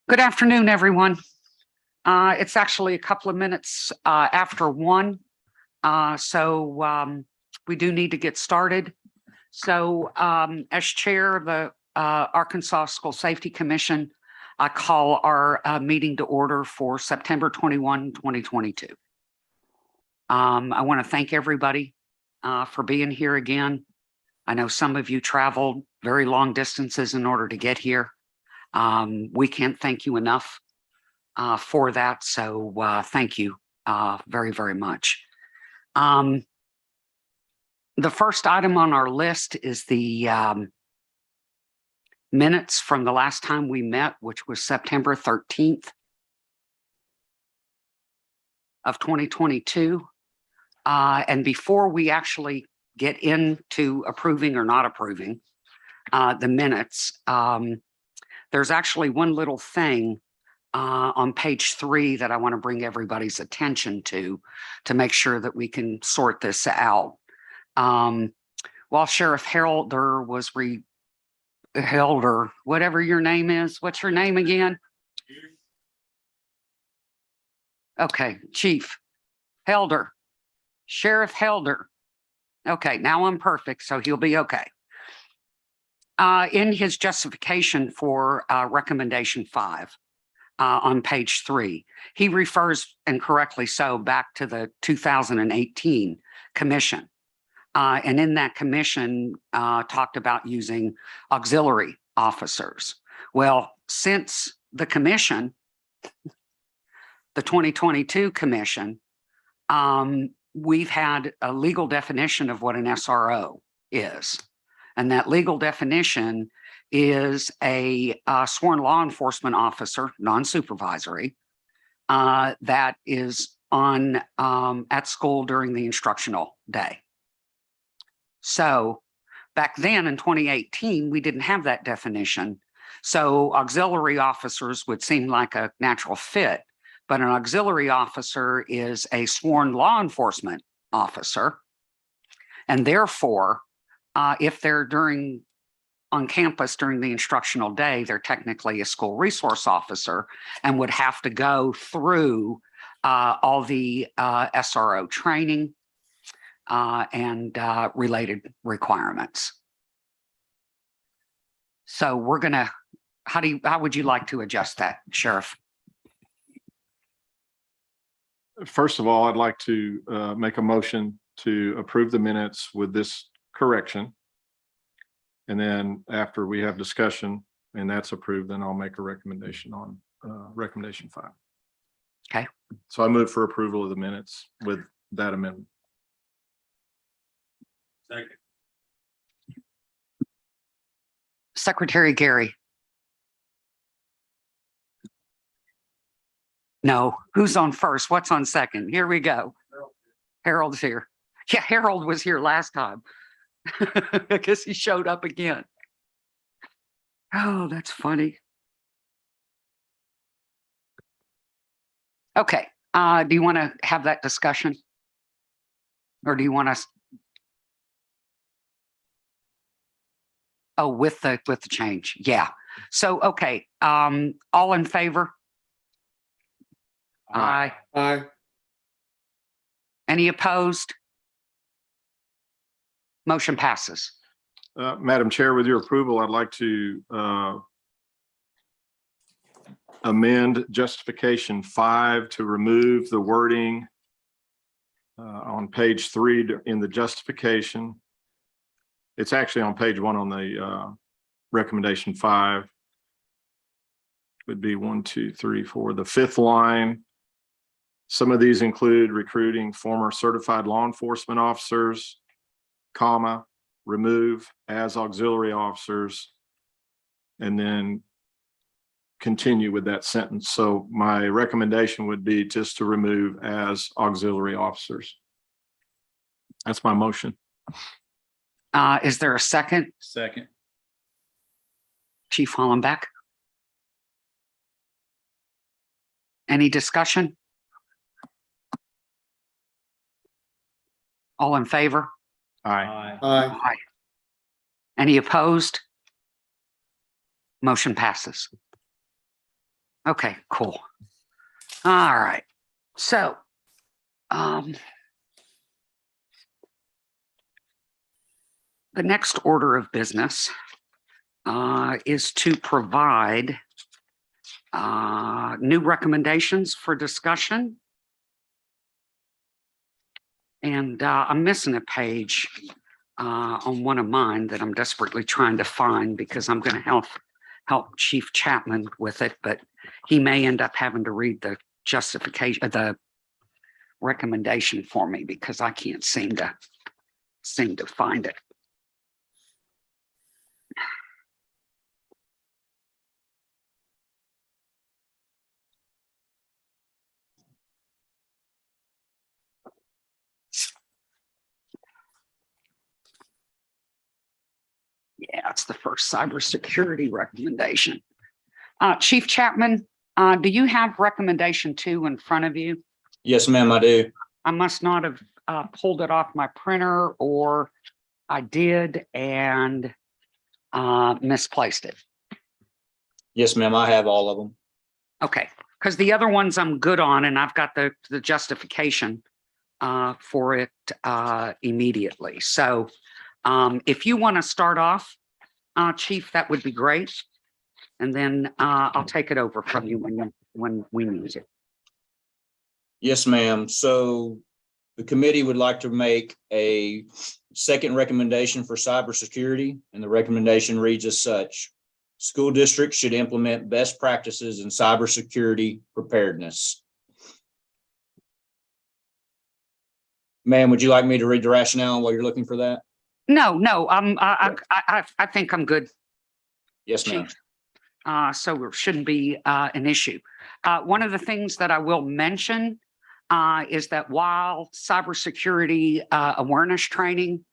Good afternoon, everyone. It's actually a couple of minutes after 1, so we do need to get started. So as chair of the Arkansas School Safety Commission, I call our meeting to order for September 21, 2022. I want to thank everybody for being here again. I know some of you traveled very long distances in order to get here. We can't thank you enough for that. So thank you very, very much. The first item on our list is the minutes from the last time we met, which was September 13th of 2022. And before we actually get into approving or not approving the minutes, there's actually one little thing on page 3 that I want to bring everybody's attention to make sure that we can sort this out. While Sheriff Helder was Helder, whatever your name is, what's your name again? Okay, Chief Helder, Sheriff Helder. Okay, now I'm perfect, so he'll be okay. In his justification for recommendation 5 on page 3, he refers, and correctly so, back to the 2018 commission. And in that commission talked about using auxiliary officers. Well, since the commission, the 2022 commission, we've had a legal definition of what an SRO is. And that legal definition is a sworn law enforcement officer, non-supervisory, that is on at school during the instructional day. So back then in 2018, we didn't have that definition. So auxiliary officers would seem like a natural fit, but an auxiliary officer is a sworn law enforcement officer. And therefore, if they're on campus during the instructional day, they're technically a school resource officer and would have to go through all the SRO training and related requirements. So we're gonna, how would you like to adjust that, Sheriff? First of all, I'd like to make a motion to approve the minutes with this correction. And then after we have discussion and that's approved, then I'll make a recommendation on recommendation 5. Okay. So I move for approval of the minutes with that amendment. Second. Secretary Gary. No, who's on first? What's on second? Here we go. Harold's here. Yeah, Harold was here last time. I guess he showed up again. Oh, that's funny. Okay, do you want to have that discussion? Or do you want us? Oh, with the change. Yeah. So, okay, all in favor? Aye. Aye. Any opposed? Motion passes. Madam Chair, with your approval, I'd like to amend justification 5 to remove the wording on page 3 in the justification. It's actually on page 1 on the recommendation 5. Would be 1, 2, 3, 4. The 5th line. Some of these include recruiting former certified law enforcement officers, comma, remove as auxiliary officers, and then continue with that sentence. So my recommendation would be just to remove as auxiliary officers. That's my motion. Is there a second? Second. Chief Hollenbeck? Any discussion? All in favor? Aye. Aye. Any opposed? Motion passes. Okay, cool. All right. So, the next order of business is to provide new recommendations for discussion. And I'm missing a page on one of mine that I'm desperately trying to find because I'm going to help Chief Chapman with it, but he may end up having to read the justification, the recommendation for me because I can't seem to find it. Yeah, it's the first cybersecurity recommendation. Chief Chapman, do you have recommendation 2 in front of you? Yes, ma'am, I do. I must not have pulled it off my printer, or I did and misplaced it. Yes, ma'am, I have all of them. Okay, because the other ones I'm good on, and I've got the justification for it immediately. So if you want to start off, Chief, that would be great. And then I'll take it over from you when we need it. Yes, ma'am. So the committee would like to make a second recommendation for cybersecurity, and the recommendation reads as such. School districts should implement best practices in cybersecurity preparedness. Ma'am, would you like me to read the rationale while you're looking for that? No, I think I'm good. Yes, ma'am. Chief. So it shouldn't be an issue. One of the things that I will mention is that while cybersecurity awareness training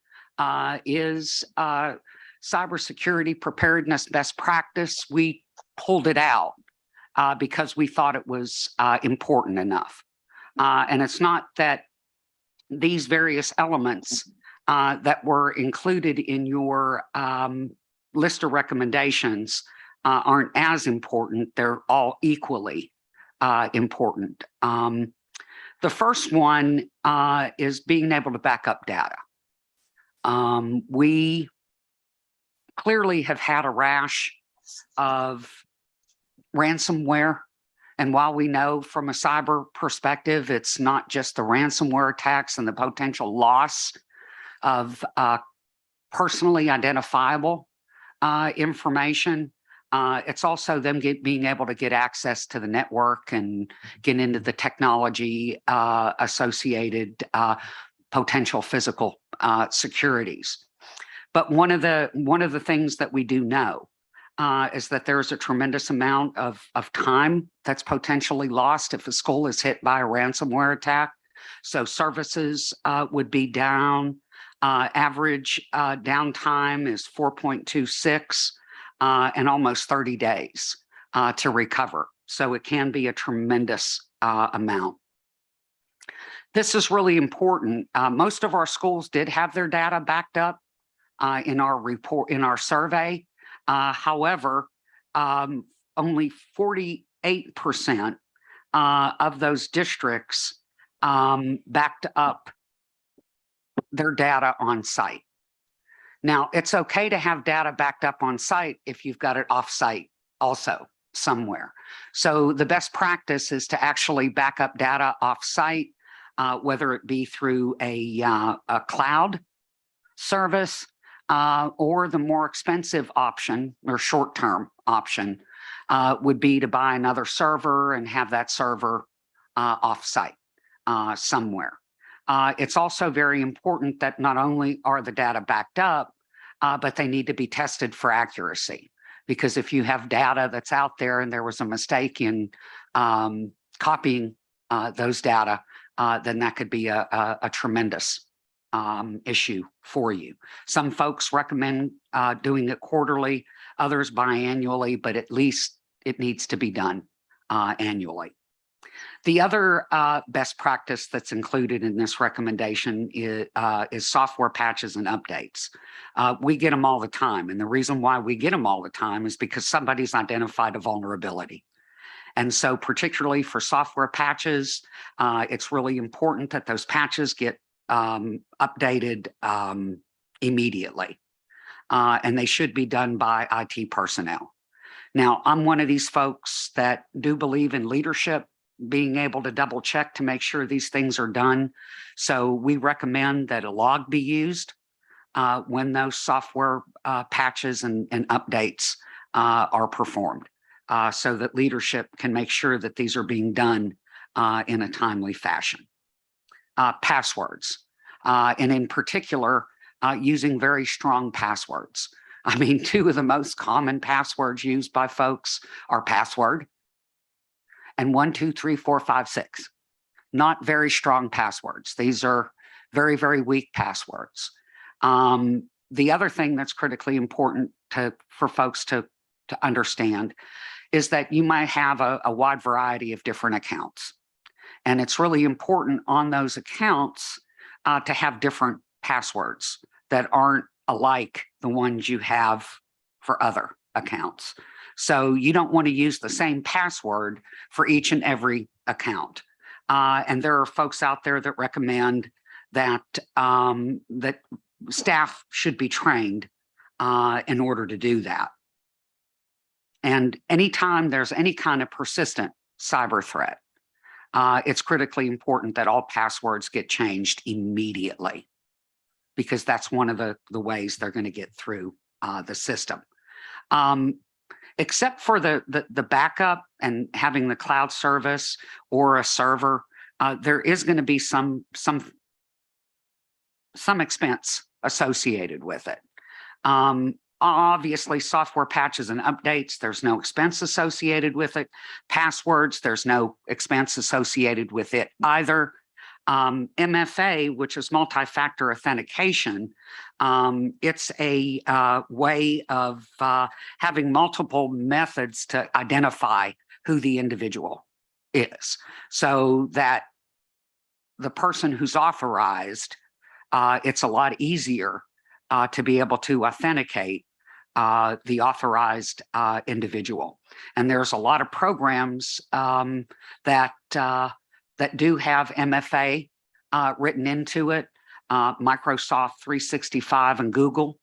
is cybersecurity preparedness best practice, we pulled it out because we thought it was important enough. And it's not that these various elements that were included in your list of recommendations aren't as important. They're all equally important. The first one is being able to back up data. We clearly have had a rash of ransomware. And while we know from a cyber perspective, it's not just the ransomware attacks and the potential loss of personally identifiable information, it's also them being able to get access to the network and get into the technology associated potential physical securities. But one of the things that we do know is that there's a tremendous amount of time that's potentially lost if a school is hit by a ransomware attack. So services would be down. Average downtime is 4.26 and almost 30 days to recover. So it can be a tremendous amount. This is really important. Most of our schools did have their data backed up in our report, in our survey. However, only 48% of those districts backed up their data on site. Now, it's okay to have data backed up on site if you've got it off site also somewhere. So the best practice is to actually back up data off site, whether it be through a cloud service or the more expensive option or short-term option would be to buy another server and have that server off-site somewhere. It's also very important that not only are the data backed up, but they need to be tested for accuracy. Because if you have data that's out there and there was a mistake in copying those data, then that could be a tremendous issue for you. Some folks recommend doing it quarterly, others biannually, but at least it needs to be done annually. The other best practice that's included in this recommendation is software patches and updates. We get them all the time. And the reason why we get them all the time is because somebody's identified a vulnerability. And so particularly for software patches, it's really important that those patches get updated immediately. And they should be done by IT personnel. Now, I'm one of these folks that do believe in leadership, being able to double check to make sure these things are done. So we recommend that a log be used when those software patches and updates are performed, so that leadership can make sure that these are being done in a timely fashion. Passwords, and in particular, using very strong passwords. I mean, two of the most common passwords used by folks are password and 1, 2, 3, 4, 5, 6. Not very strong passwords. These are very, very weak passwords. The other thing that's critically important for folks to understand is that you might have a wide variety of different accounts. And it's really important on those accounts to have different passwords that aren't alike the ones you have for other accounts. So you don't want to use the same password for each and every account. And there are folks out there that recommend that that staff should be trained in order to do that. And anytime there's any kind of persistent cyber threat, it's critically important that all passwords get changed immediately, because that's one of the ways they're going to get through the system. Except for the backup and having the cloud service or a server, there is going to be some expense associated with it. Obviously, software patches and updates, there's no expense associated with it. Passwords, there's no expense associated with it either. MFA, which is multi-factor authentication, it's a way of having multiple methods to identify who the individual is, so that the person who's authorized, it's a lot easier to be able to authenticate the authorized individual. And there's a lot of programs that do have MFA written into it. Microsoft 365 and Google,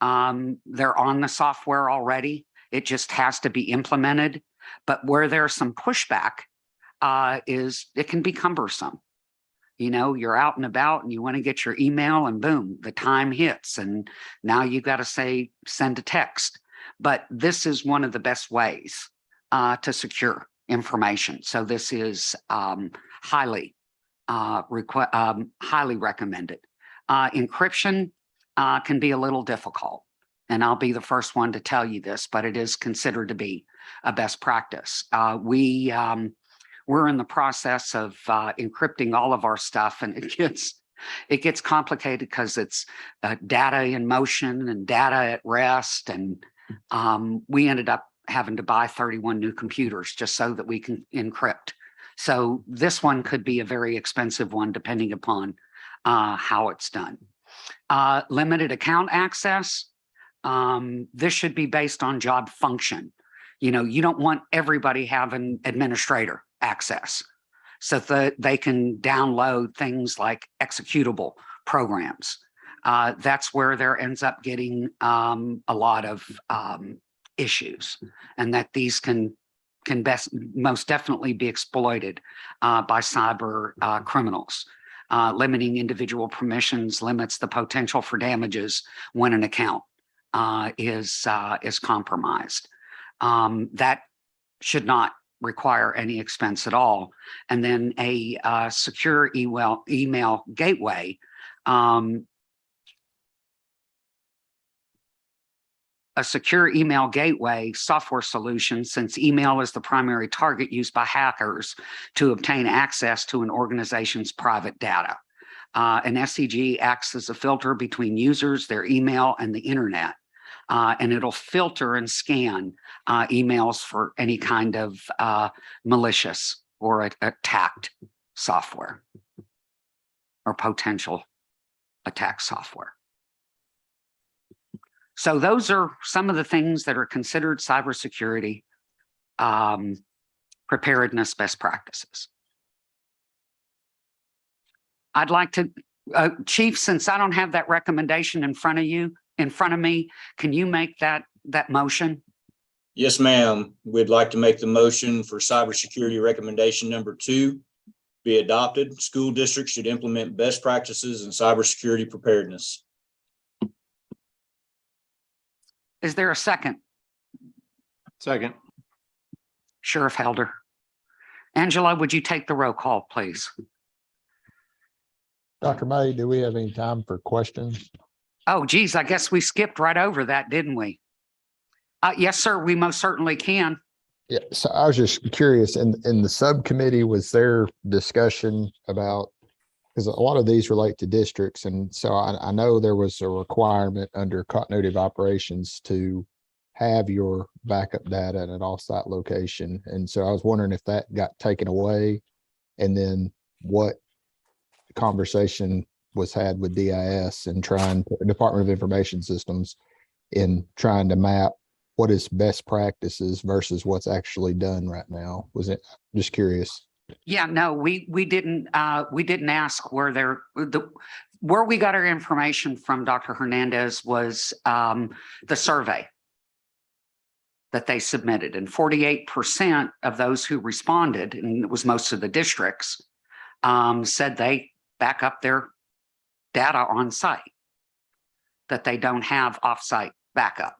they're on the software already. It just has to be implemented. But where there's some pushback is it can be cumbersome. You know, you're out and about and you want to get your email and boom, the time hits and now you got to say, send a text. But this is one of the best ways to secure information. So this is highly recommended. Encryption can be a little difficult, and I'll be the first one to tell you this, but it is considered to be a best practice. We're in the process of encrypting all of our stuff, and it gets complicated because it's data in motion and data at rest, and we ended up having to buy 31 new computers just so that we can encrypt. So this one could be a very expensive one depending upon how it's done. Limited account access. This should be based on job function. You know, you don't want everybody having administrator access so that they can download things like executable programs. That's where there ends up getting a lot of issues, and that these can most definitely be exploited by cyber criminals. Limiting individual permissions limits the potential for damages when an account is compromised. That should not require any expense at all. And then a secure email gateway. A secure email gateway software solution, since email is the primary target used by hackers to obtain access to an organization's private data. An SCG acts as a filter between users, their email, and the internet. And it'll filter and scan emails for any kind of malicious or attacked software or potential attack software. So those are some of the things that are considered cybersecurity preparedness best practices. I'd like to, Chief, since I don't have that recommendation in front of me, can you make that motion? Yes, ma'am. We'd like to make the motion for cybersecurity recommendation number 2 be adopted. School districts should implement best practices in cybersecurity preparedness. Is there a second? Second. Sheriff Helder. Angela, would you take the roll call, please? Dr. May, do we have any time for questions? Oh, geez, I guess we skipped right over that, didn't we? Yes, sir, we most certainly can. Yeah, so I was just curious, in the subcommittee, was there discussion about, because a lot of these relate to districts, and so I know there was a requirement under continuity of operations to have your backup data at an offsite location. And so I was wondering if that got taken away, and then what conversation was had with DIS and Department of Information Systems in trying to map what is best practices versus what's actually done right now. Was it, just curious? Yeah, no, we didn't ask where we got our information from. Dr. Hernandez was the survey that they submitted, and 48% of those who responded, and it was most of the districts, said they back up their data on site, that they don't have offsite backup.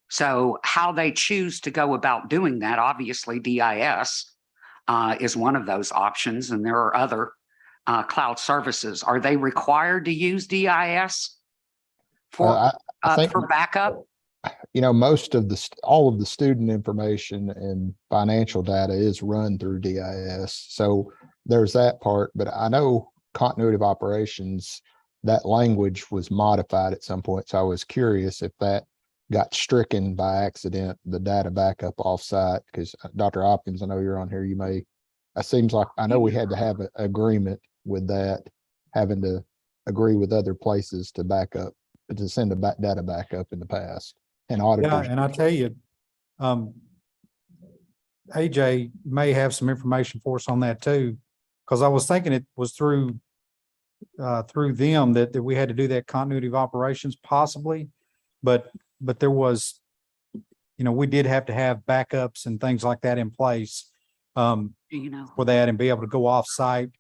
So how they choose to go about doing that, obviously DIS is one of those options, and there are other cloud services. Are they required to use DIS for backup? You know, all of the student information and financial data is run through DIS. So there's that part, but I know continuity of operations, that language was modified at some point. So I was curious if that got stricken by accident, the data backup offsite, because Dr. Hopkins, I know you're on here, it seems like, I know we had to have an agreement with that, having to agree with other places to back up, to send a data backup in the past. And auditors. Yeah, and I tell you, AJ may have some information for us on that too, because I was thinking it was through them that we had to do that continuity of operations possibly, but there was, we did have to have backups and things like that in place for that, and be able to go off site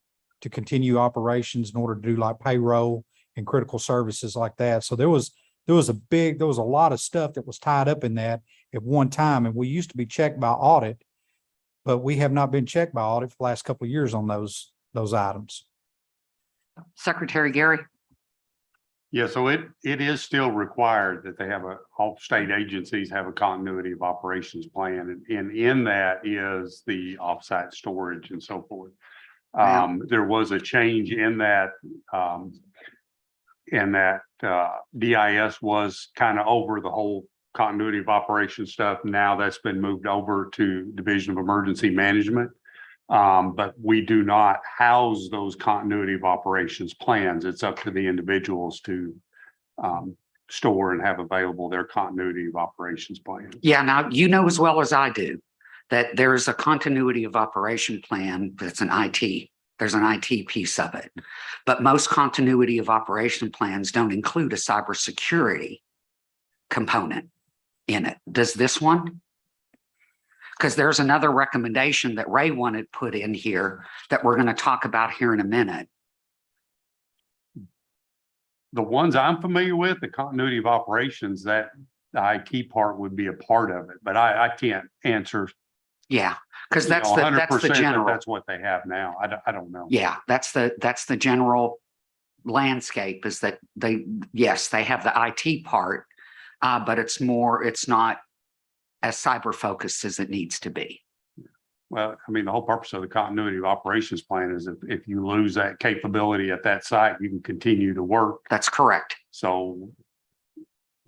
to continue operations in order to do like payroll and critical services like that. So there was a lot of stuff that was tied up in that at one time. And we used to be checked by audit, but we have not been checked by audit for the last couple of years on those items. Secretary Gary? Yeah, so it is still required that they have all state agencies have a continuity of operations plan. And in that is the offsite storage and so forth. Wow. There was a change in that DIS was kind of over the whole continuity of operations stuff. Now that's been moved over to Division of Emergency Management. But we do not house those continuity of operations plans. It's up to the individuals to store and have available their continuity of operations plans. Yeah, now you know as well as I do that there's a continuity of operation plan that's an IT. There's an IT piece of it, but most continuity of operation plans don't include a cybersecurity component in it. Does this one? Because there's another recommendation that Ray wanted put in here that we're going to talk about here in a minute. The ones I'm familiar with, the continuity of operations, that the IT part would be a part of it, but I can't answer. Yeah, because that's the 100% general. that's what they have now. I don't know. Yeah, that's the general landscape, is that they have the IT part, but it's not as cyber focused as it needs to be. Well, I mean, the whole purpose of the continuity of operations plan is if you lose that capability at that site, you can continue to work. That's correct. So,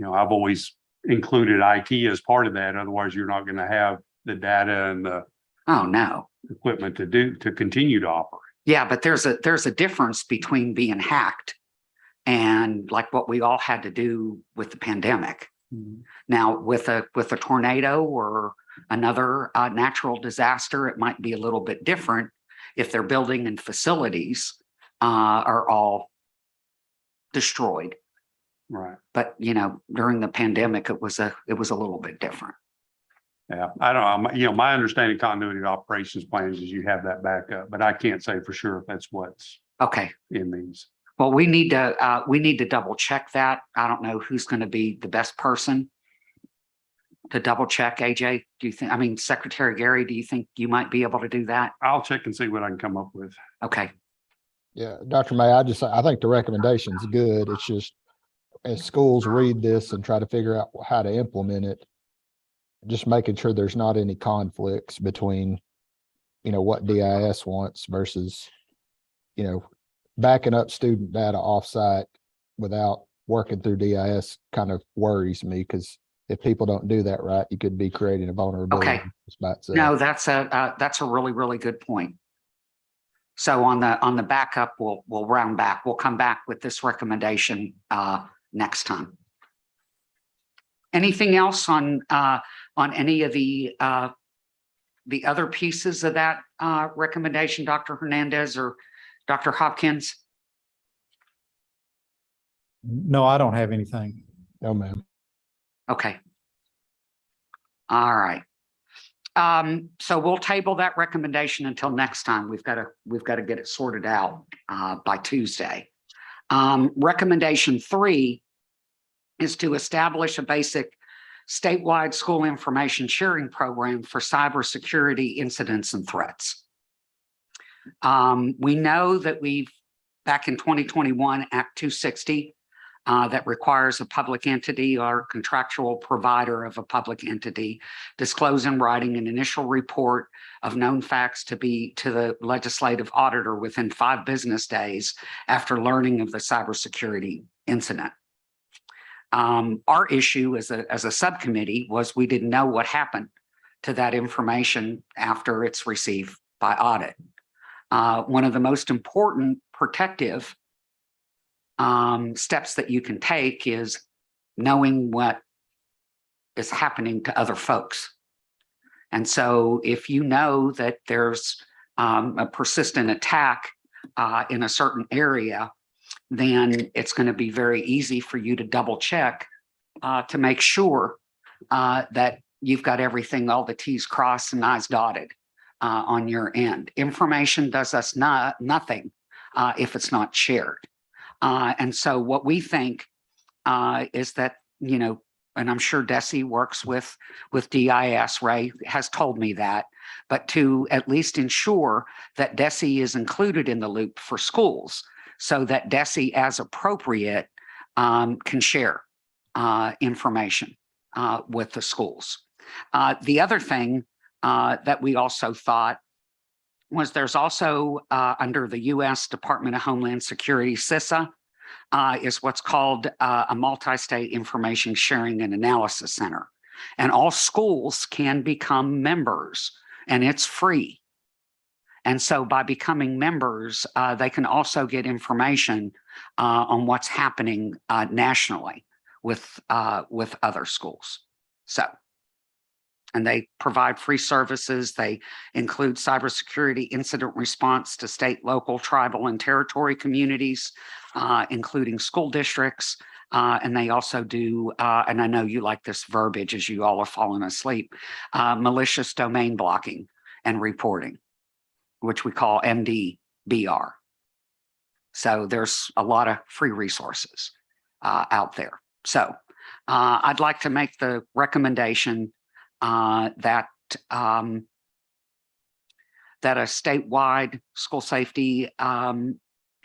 I've always included IT as part of that. Otherwise, you're not going to have the data and the equipment to continue to operate. Yeah, but there's a difference between being hacked and like what we all had to do with the pandemic. Mm-hmm. Now, with a tornado or another natural disaster, it might be a little bit different if their building and facilities are all destroyed. Right. But, you know, during the pandemic, it was a little bit different. Yeah, I don't know. You know, my understanding continuity of operations plans is you have that backup, but I can't say for sure if that's what's Okay. in these. Well, we need to double check that. I don't know who's going to be the best person to double check. AJ, do you think, I mean, Secretary Gary, do you think you might be able to do that? I'll check and see what I can come up with. Okay. Yeah, Dr. May, I think the recommendation's good. It's just as schools read this and try to figure out how to implement it, just making sure there's not any conflicts between, you know, what DIS wants versus, you know, backing up student data offsite without working through DIS kind of worries me, because if people don't do that right, you could be creating a vulnerability. Okay. just by itself. No, that's a really, really good point. So on the backup, we'll round back. We'll come back with this recommendation next time. Anything else on any of the other pieces of that recommendation, Dr. Hernandez or Dr. Hopkins? No, I don't have anything. No, ma'am. Okay. All right. So we'll table that recommendation until next time. We've got to get it sorted out by Tuesday. Recommendation 3 is to establish a basic statewide school information sharing program for cybersecurity incidents and threats. We know that back in 2021, Act 260, that requires a public entity or contractual provider of a public entity disclose in writing an initial report of known facts to the legislative auditor within 5 business days after learning of the cybersecurity incident. Our issue as a subcommittee was we didn't know what happened to that information after it's received by audit. One of the most important protective steps that you can take is knowing what is happening to other folks. And so if you know that there's a persistent attack in a certain area, then it's going to be very easy for you to double check to make sure that you've got everything, all the T's crossed and I's dotted on your end. Information does us nothing if it's not shared. And so what we think is that, you know, and I'm sure DESE works with DIS, Ray has told me that, but to at least ensure that DESE is included in the loop for schools so that DESE as appropriate can share information with the schools. The other thing that we also thought was there's also under the U.S. Department of Homeland Security, CISA, is what's called a multi-state information sharing and analysis center. And all schools can become members, and it's free. And so by becoming members, they can also get information on what's happening nationally with other schools. So, and they provide free services. They include cybersecurity incident response to state, local, tribal, and territory communities, including school districts. And they also do, and I know you like this verbiage as you all are falling asleep, malicious domain blocking and reporting, which we call MDBR. So there's a lot of free resources out there. So I'd like to make the recommendation that a statewide school safety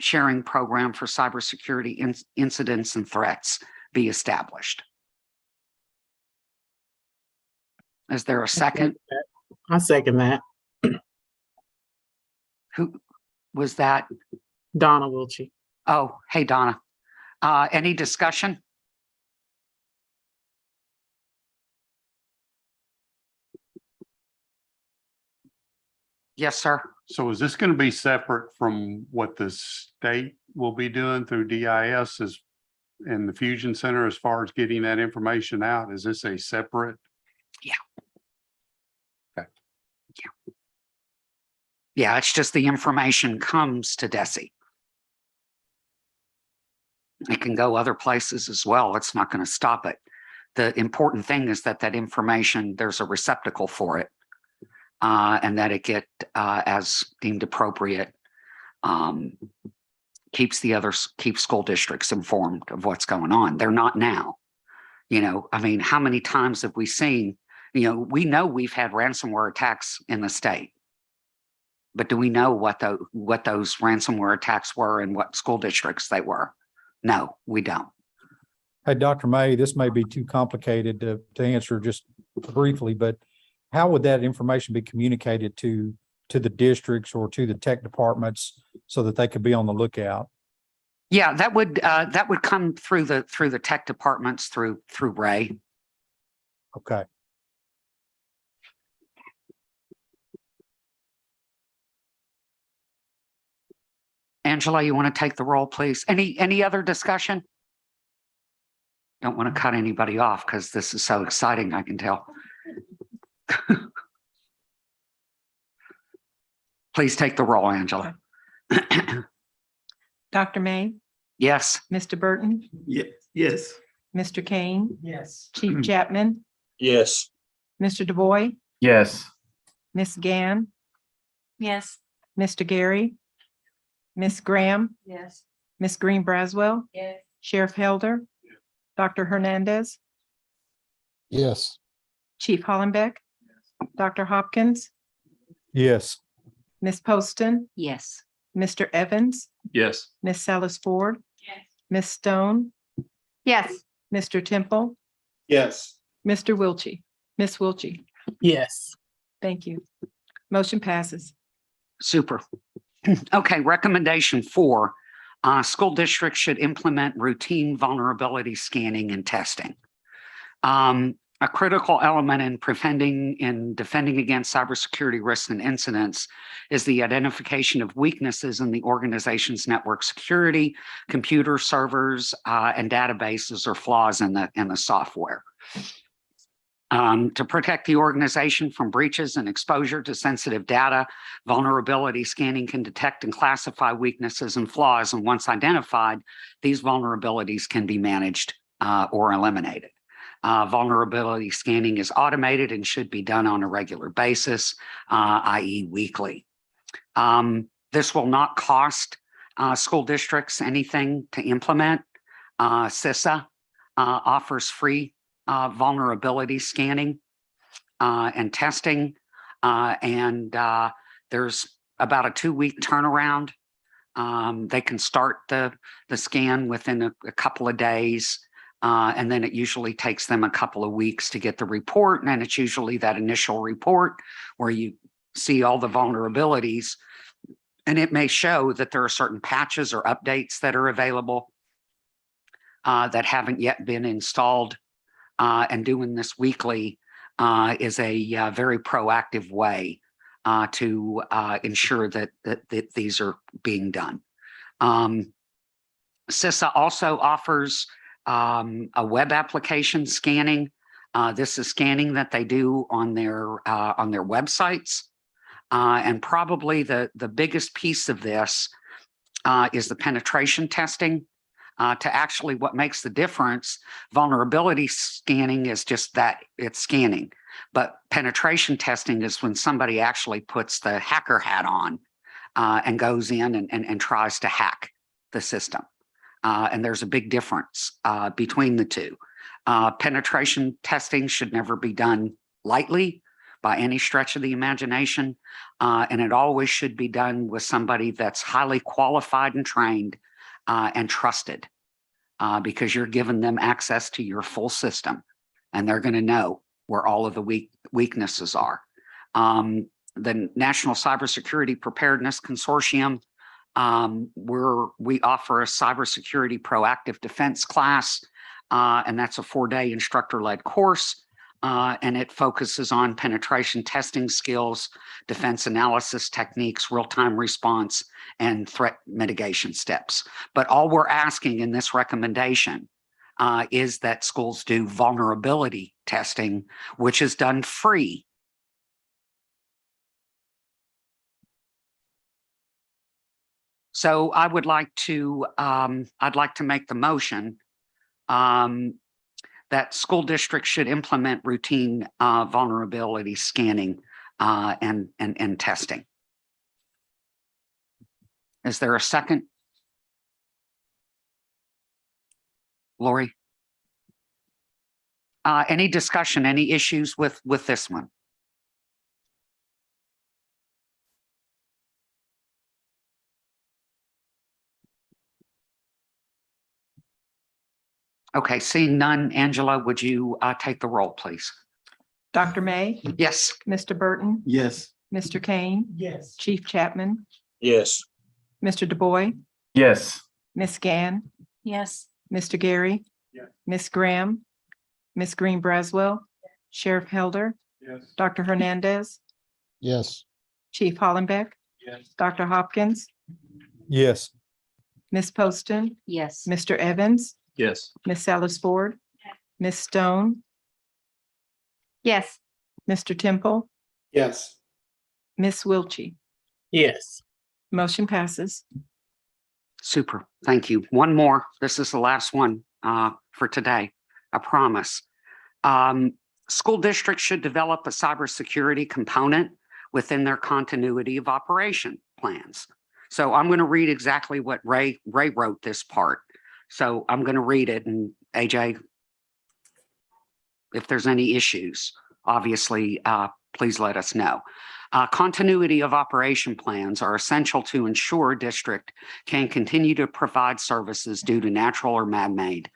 sharing program for cybersecurity incidents and threats be established. Is there a second? I second that. Who was that? Donna Wilchie. Oh, hey, Donna. Any discussion? Yes, sir. So is this going to be separate from what the state will be doing through DIS as in the Fusion Center as far as getting that information out? Is this a separate? Yeah. Yeah, it's just the information comes to DESI. It can go other places as well. It's not going to stop it. The important thing is that that information, there's a receptacle for it, and that it get, as deemed appropriate, keeps school districts informed of what's going on. They're not now. You know, I mean, how many times have we seen, we know we've had ransomware attacks in the state. But do we know what those ransomware attacks were and what school districts they were? No, we don't. Hey, Dr. May, this may be too complicated to answer just briefly, but how would that information be communicated to the districts or to the tech departments so that they could be on the lookout? Yeah, that would come through the tech departments through Ray. Okay. Angela, you want to take the roll, please? Any other discussion? Don't want to cut anybody off because this is so exciting, I can tell. Please take the roll, Angela. Dr. May, Yes. Mr. Burton, Yes. Mr. Kane, Yes. Chief Chapman, Yes. Mr. DuBois, Yes. Miss Gann, Yes. Mr. Gary, Miss Graham, Yes. Miss Green Braswell, Yes. Sheriff Helder, Dr. Hernandez, Yes. Chief Hollenbeck, Dr. Hopkins, Yes. Miss Poston, Yes. Mr. Evans, Yes. Miss Salas Ford, Yes. Miss Stone, Yes. Mr. Temple, Yes. Mr. Wilchy, Miss Wilchy. Yes. Thank you. Motion passes. Super. Okay, recommendation 4, school districts should implement routine vulnerability scanning and testing. A critical element in defending against cybersecurity risks and incidents is the identification of weaknesses in the organization's network security, computer servers, and databases, or flaws in the software. To protect the organization from breaches and exposure to sensitive data, vulnerability scanning can detect and classify weaknesses and flaws, and once identified, these vulnerabilities can be managed or eliminated. Vulnerability scanning is automated and should be done on a regular basis, i.e. weekly. This will not cost school districts anything to implement. CISA offers free vulnerability scanning and testing, and there's about a 2-week turnaround. They can start the scan within a couple of days, and then it usually takes them a couple of weeks to get the report, and it's usually that initial report where you see all the vulnerabilities, and it may show that there are certain patches or updates that are available that haven't yet been installed. And doing this weekly is a very proactive way to ensure that these are being done. CISA also offers a web application scanning. This is scanning that they do on their websites, and probably the biggest piece of this is the penetration testing. To actually what makes the difference, vulnerability scanning is just that, it's scanning. But penetration testing is when somebody actually puts the hacker hat on and goes in and tries to hack the system. And there's a big difference between the two. Penetration testing should never be done lightly by any stretch of the imagination. And it always should be done with somebody that's highly qualified and trained and trusted, because you're giving them access to your full system, and they're going to know where all of the weaknesses are. The National Cybersecurity Preparedness Consortium, we offer a cybersecurity proactive defense class, and that's a 4-day instructor-led course. And it focuses on penetration testing skills, defense analysis techniques, real-time response, and threat mitigation steps. But all we're asking in this recommendation is that schools do vulnerability testing, which is done free So I would like to, I'd like to make the motion that school districts should implement routine vulnerability scanning and testing. Is there a second? Lori? Any discussion, any issues with this one? Okay, seeing none, Angela, would you take the roll, please? Dr. May, Yes. Mr. Burton, Yes. Mr. Kane, Yes. Chief Chapman, Yes. Mr. DuBois, Yes. Ms. Gann, Yes. Mr. Gary, Yes. Ms. Graham, Ms. Green Braswell, Sheriff Helder, Yes. Dr. Hernandez, Yes. Chief Hollenbeck, Yes. Dr. Hopkins, Yes. Ms. Poston, Yes. Mr. Evans, Yes. Ms. Salas Ford, Ms. Stone, Yes. Mr. Temple, Yes. Ms. Wiltie. Yes. Motion passes. Super. Thank you. One more. This is the last one for today. I promise. School districts should develop a cybersecurity component within their continuity of operation plans. So I'm going to read exactly what Ray wrote this part. So I'm going to read it, and AJ, if there's any issues, obviously, please let us know. Continuity of operation plans are essential to ensure district can continue to provide services due to natural or man-made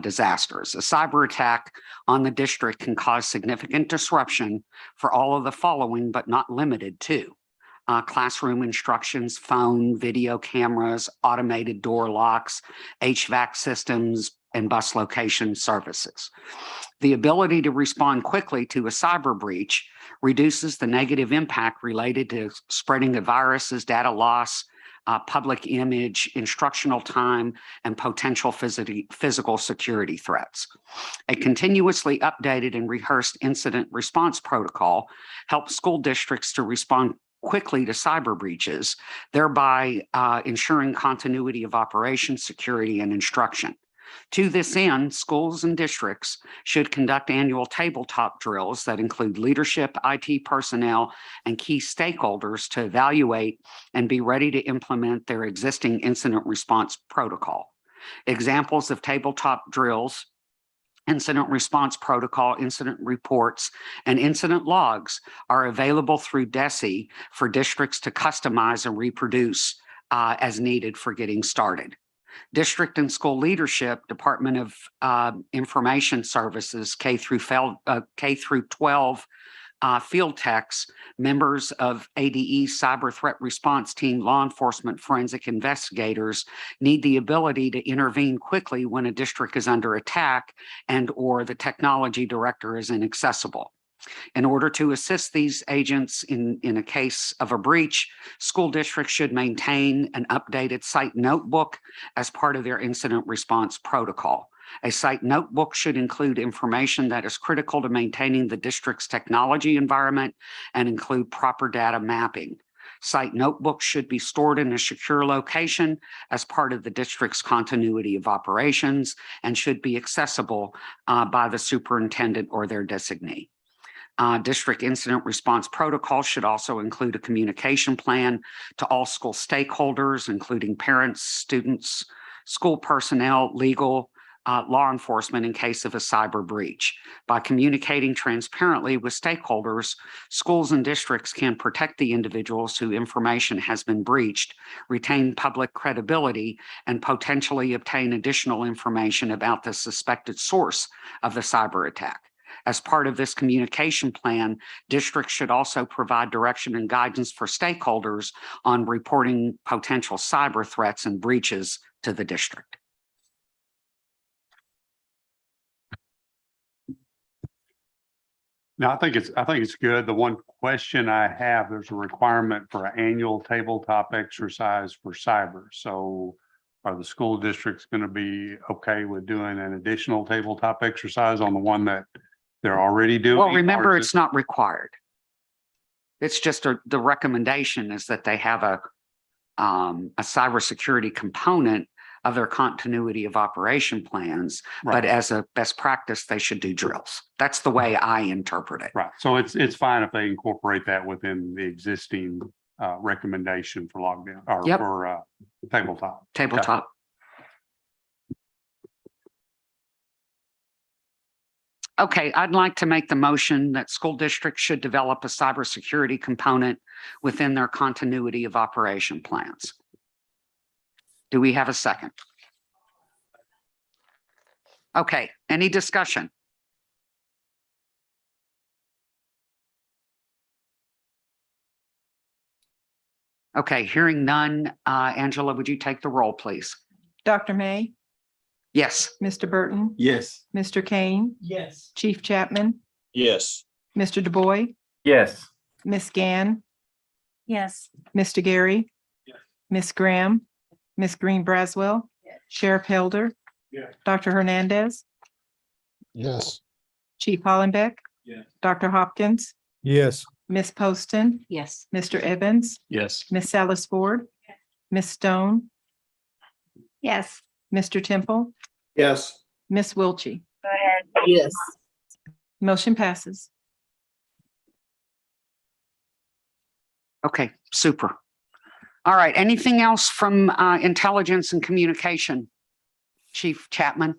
disasters. A cyber attack on the district can cause significant disruption for all of the following, but not limited to classroom instructions, phone, video cameras, automated door locks, HVAC systems, and bus location services. The ability to respond quickly to a cyber breach reduces the negative impact related to spreading of viruses, data loss, public image, instructional time, and potential physical security threats. A continuously updated and rehearsed incident response protocol helps school districts to respond quickly to cyber breaches, thereby ensuring continuity of operation, security, and instruction. To this end, schools and districts should conduct annual tabletop drills that include leadership, IT personnel, and key stakeholders to evaluate and be ready to implement their existing incident response protocol. Examples of tabletop drills: incident response protocol, incident reports, and incident logs are available through DESE for districts to customize and reproduce as needed for getting started. District and school leadership, Department of Information Services, K through 12 field techs, members of ADE cyber threat response team, law enforcement, forensic investigators need the ability to intervene quickly when a district is under attack and or the technology director is inaccessible. In order to assist these agents in a case of a breach, school districts should maintain an updated site notebook as part of their incident response protocol. A site notebook should include information that is critical to maintaining the district's technology environment and include proper data mapping. Site notebooks should be stored in a secure location as part of the district's continuity of operations and should be accessible by the superintendent or their designee. District incident response protocol should also include a communication plan to all school stakeholders, including parents, students, school personnel, legal, law enforcement in case of a cyber breach. By communicating transparently with stakeholders, schools and districts can protect the individuals whose information has been breached, retain public credibility, and potentially obtain additional information about the suspected source of the cyber attack. As part of this communication plan, districts should also provide direction and guidance for stakeholders on reporting potential cyber threats and breaches to the district. No, I think it's good. The one question I have, there's a requirement for an annual tabletop exercise for cyber. So are the school districts going to be okay with doing an additional tabletop exercise on the one that they're already doing? Well, remember, Or is it's not required. It's just the recommendation is that they have a cybersecurity component of their continuity of operation plans, but Right. as a best practice, they should do drills. That's the way I interpret it. Right. So it's fine if they incorporate that within the existing recommendation for lockdown or Yep. for tabletop. Tabletop. Okay, I'd like to make the motion that school districts should develop a cybersecurity component within their continuity of operation plans. Do we have a second? Okay, any discussion? Okay, hearing none, Angela, would you take the roll, please? Dr. May, Yes. Mr. Burton, Yes. Mr. Kane, Yes. Chief Chapman, Yes. Mr. DuBois, Yes. Miss Gann, Yes. Mr. Gary, Miss Graham, Miss Green Braswell, Sheriff Helder, Yes. Dr. Hernandez, Yes. Chief Hollenbeck, Yes. Dr. Hopkins, Yes. Miss Poston, Yes. Mr. Evans, Yes. Miss Salas Ford, Miss Stone, Yes. Mr. Temple, Yes. Miss Wilchy. Yes. Motion passes. Okay, super. All right, anything else from intelligence and communication? Chief Chapman?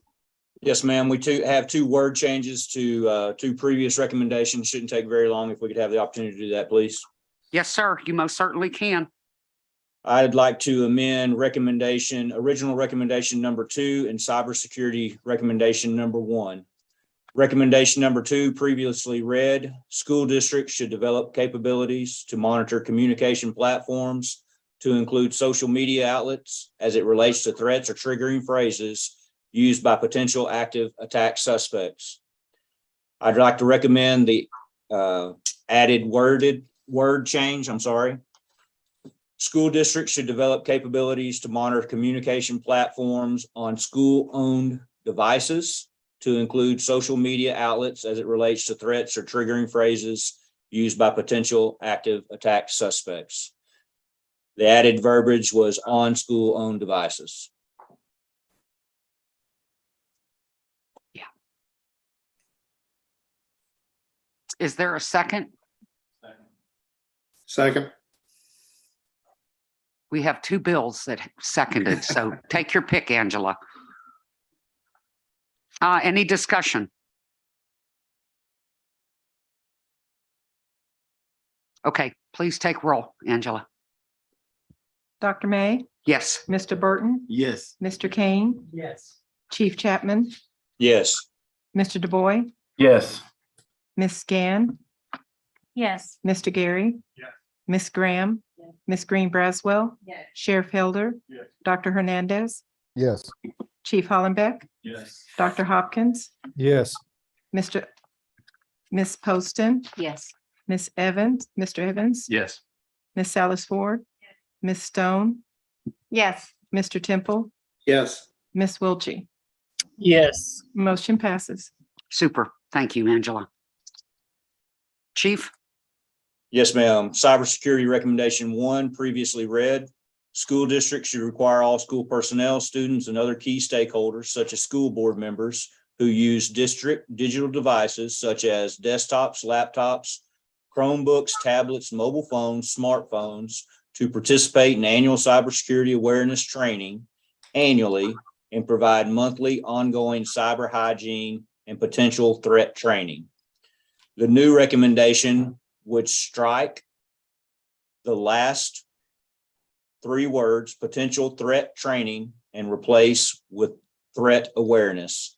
Yes, ma'am. We have two word changes to two previous recommendations. Shouldn't take very long if we could have the opportunity to do that, please. Yes, sir, you most certainly can. I'd like to amend original recommendation number 2 and cybersecurity recommendation number 1. Recommendation number 2 previously read, school districts should develop capabilities to monitor communication platforms to include social media outlets as it relates to threats or triggering phrases used by potential active attack suspects. I'd like to recommend the added word change. School districts should develop capabilities to monitor communication platforms on school-owned devices to include social media outlets as it relates to threats or triggering phrases used by potential active attack suspects. The added verbiage was on school-owned devices. Is there a second? Second. We have two bills that seconded, so take your pick, Angela. Any discussion? Okay, please take roll, Angela. Dr. May, Yes. Mr. Burton, Yes. Mr. Kane, Yes. Chief Chapman, Yes. Mr. DuBois, Yes. Miss Gann, Yes. Mr. Gary, Yes. Miss Graham, Miss Green Braswell, Yes. Sheriff Helder, Yes. Dr. Hernandez, Yes. Chief Hollenbeck, Yes. Dr. Hopkins, Yes. Miss Poston, Yes. Miss Evans, Mr. Evans, Yes. Miss Salas Ford, Miss Stone, Yes. Mr. Temple, Yes. Miss Wilchy. Yes. Motion passes. Super. Thank you, Angela. Chief? Yes, ma'am. Cybersecurity recommendation 1 previously read. School districts should require all school personnel, students, and other key stakeholders, such as school board members, who use district digital devices such as desktops, laptops, Chromebooks, tablets, mobile phones, smartphones, to participate in annual cybersecurity awareness training annually and provide monthly ongoing cyber hygiene and potential threat training. The new recommendation would strike the last 3 words, potential threat training, and replace with threat awareness.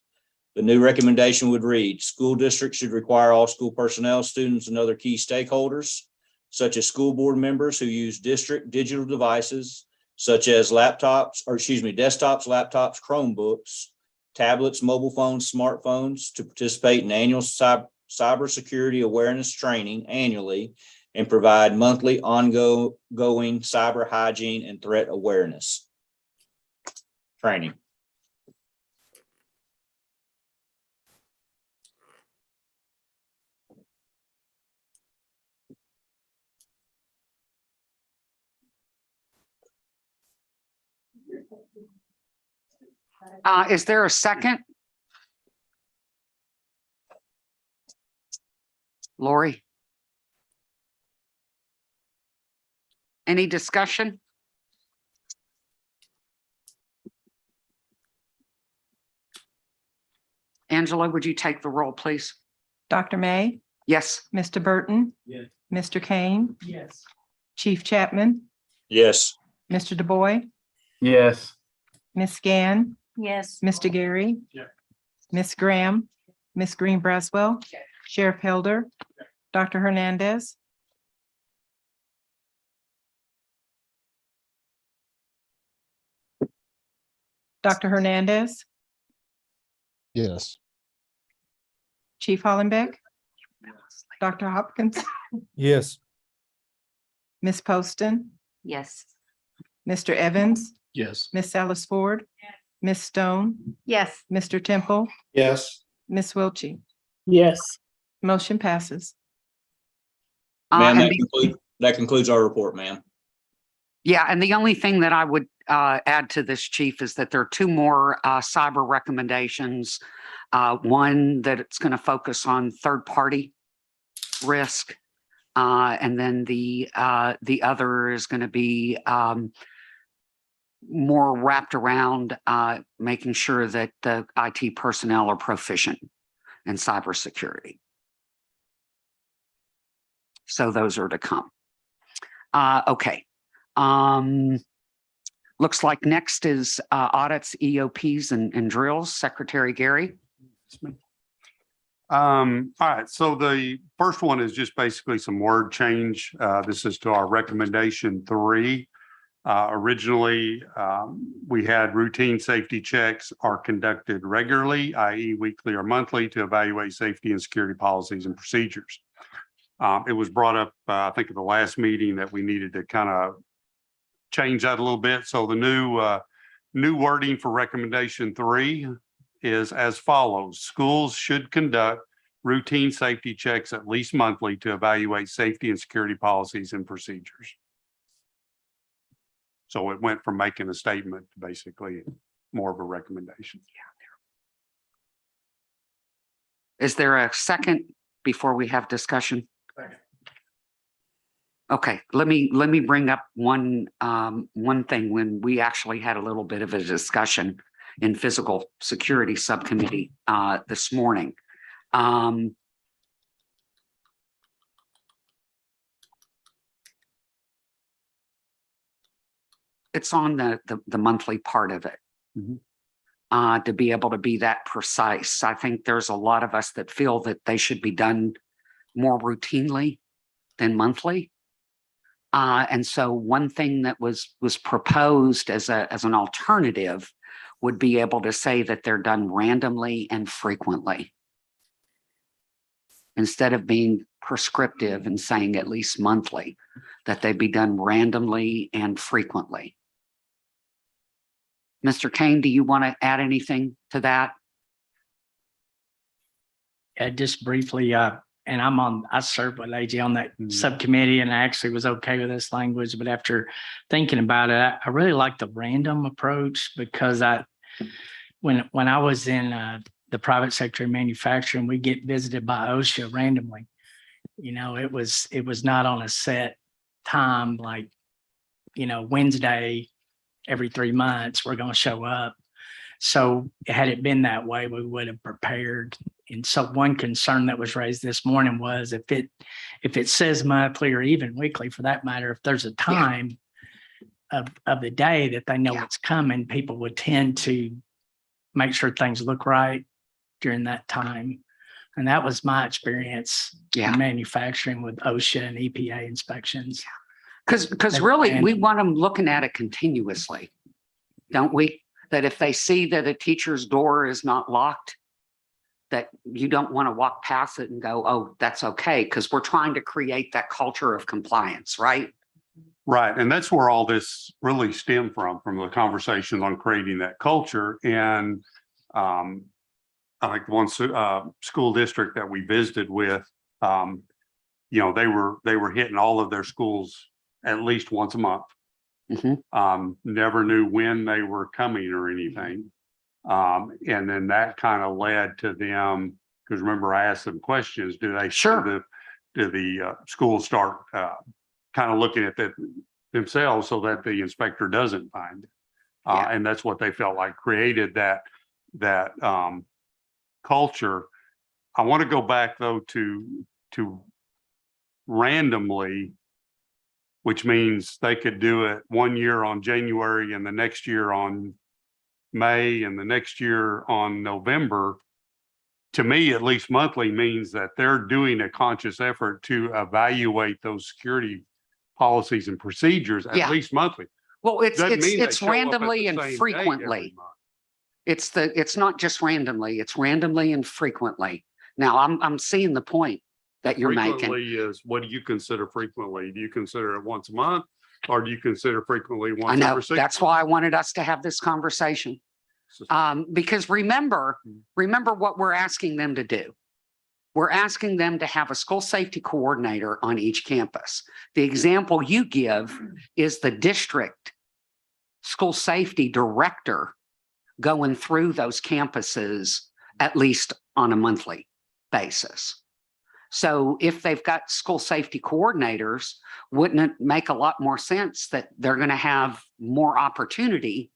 The new recommendation would read, school districts should require all school personnel, students, and other key stakeholders, such as school board members who use district digital devices, such as desktops, laptops, Chromebooks, tablets, mobile phones, smartphones, to participate in annual cybersecurity awareness training annually and provide monthly ongoing cyber hygiene and threat awareness training. Is there a second? Lori? Any discussion? Angela, would you take the roll, please? Dr. May, Yes. Mr. Burton. Yes. Mr. Kane, Yes. Chief Chapman, Yes. Mr. DuBois, Yes. Ms. Gann, Yes. Mr. Gary. Yeah. Ms. Graham, Ms. Green Braswell, Sheriff Hilder, Dr. Hernandez. Dr. Hernandez, Yes. Chief Hollenbeck, Dr. Hopkins, Yes. Ms. Poston, Yes. Mr. Evans, Yes. Ms. Salas Ford, Ms. Stone, Yes. Mr. Temple, Yes. Ms. Wiltie. Yes. Motion passes. Ma'am, And that concludes our report, ma'am. yeah, and the only thing that I would add to this, Chief, is that there are two more cyber recommendations. One that it's going to focus on third-party risk, and then the other is going to be more wrapped around making sure that the IT personnel are proficient in cybersecurity. So those are to come. Okay. Looks like next is audits, EOPs, and drills. Secretary Gary. All right, so the first one is just basically some word change. This is to our recommendation 3. Originally, we had routine safety checks are conducted regularly, i.e. weekly or monthly, to evaluate safety and security policies and procedures. It was brought up, I think at the last meeting, that we needed to kind of change that a little bit. So the new wording for recommendation 3 is as follows. Schools should conduct routine safety checks at least monthly to evaluate safety and security policies and procedures. So it went from making a statement to basically more of a recommendation. Is there a second before we have discussion? Okay, let me bring up one thing. When we actually had a little bit of a discussion in physical security subcommittee this morning. It's on the monthly part of it. To be able to be that precise. I think there's a lot of us that feel that they should be done more routinely than monthly. And so one thing that was proposed as an alternative would be able to say that they're done randomly and frequently, instead of being prescriptive and saying at least monthly, that they be done randomly and frequently. Mr. Kane, do you want to add anything to that? Just briefly, and I served with AG on that subcommittee, and I actually was okay with this language, but after thinking about it, I really like the random approach, because when I was in the private sector of manufacturing, we get visited by OSHA randomly. You know, it was not on a set time, like, you know, Wednesday every 3 months we're going to show up. So had it been that way, we would have prepared. And so one concern that was raised this morning was if it says monthly or even weekly, for that matter, if there's a time of the day that they know it's coming, people would tend to make sure things look right during that time. And that was my experience in manufacturing with OSHA and EPA inspections. Because really, we want them looking at it continuously, don't we? That if they see that a teacher's door is not locked, that you don't want to walk past it and go, oh, that's okay, because we're trying to create that culture of compliance, right? Right. And that's where all this really stemmed from the conversation on creating that culture. And I like the one school district that we visited with, you know, they were hitting all of their schools at least once a month. Never knew when they were coming or anything. And then that kind of led to them, because remember, I asked them questions, Sure. do the schools start kind of looking at that themselves so that the inspector doesn't find it? Yeah. And that's what they felt like created that culture. I want to go back though to randomly, which means they could do it one year on January and the next year on May and the next year on November. To me, at least monthly means that they're doing a conscious effort to evaluate those security policies and procedures Yeah. at least monthly. Well, Doesn't mean they it's show up at randomly the and same date frequently. every month. It's not just randomly, it's randomly and frequently. Now, I'm seeing the point that you're making. Frequently is, what do you consider frequently? Do you consider it once a month? Or do you consider frequently I once know, every 6 that's why I wanted us to have this conversation. Because remember what we're asking them to do. We're asking them to have a school safety coordinator on each campus. The example you give is the district school safety director going through those campuses at least on a monthly basis. So if they've got school safety coordinators, wouldn't it make a lot more sense that they're going to have more opportunity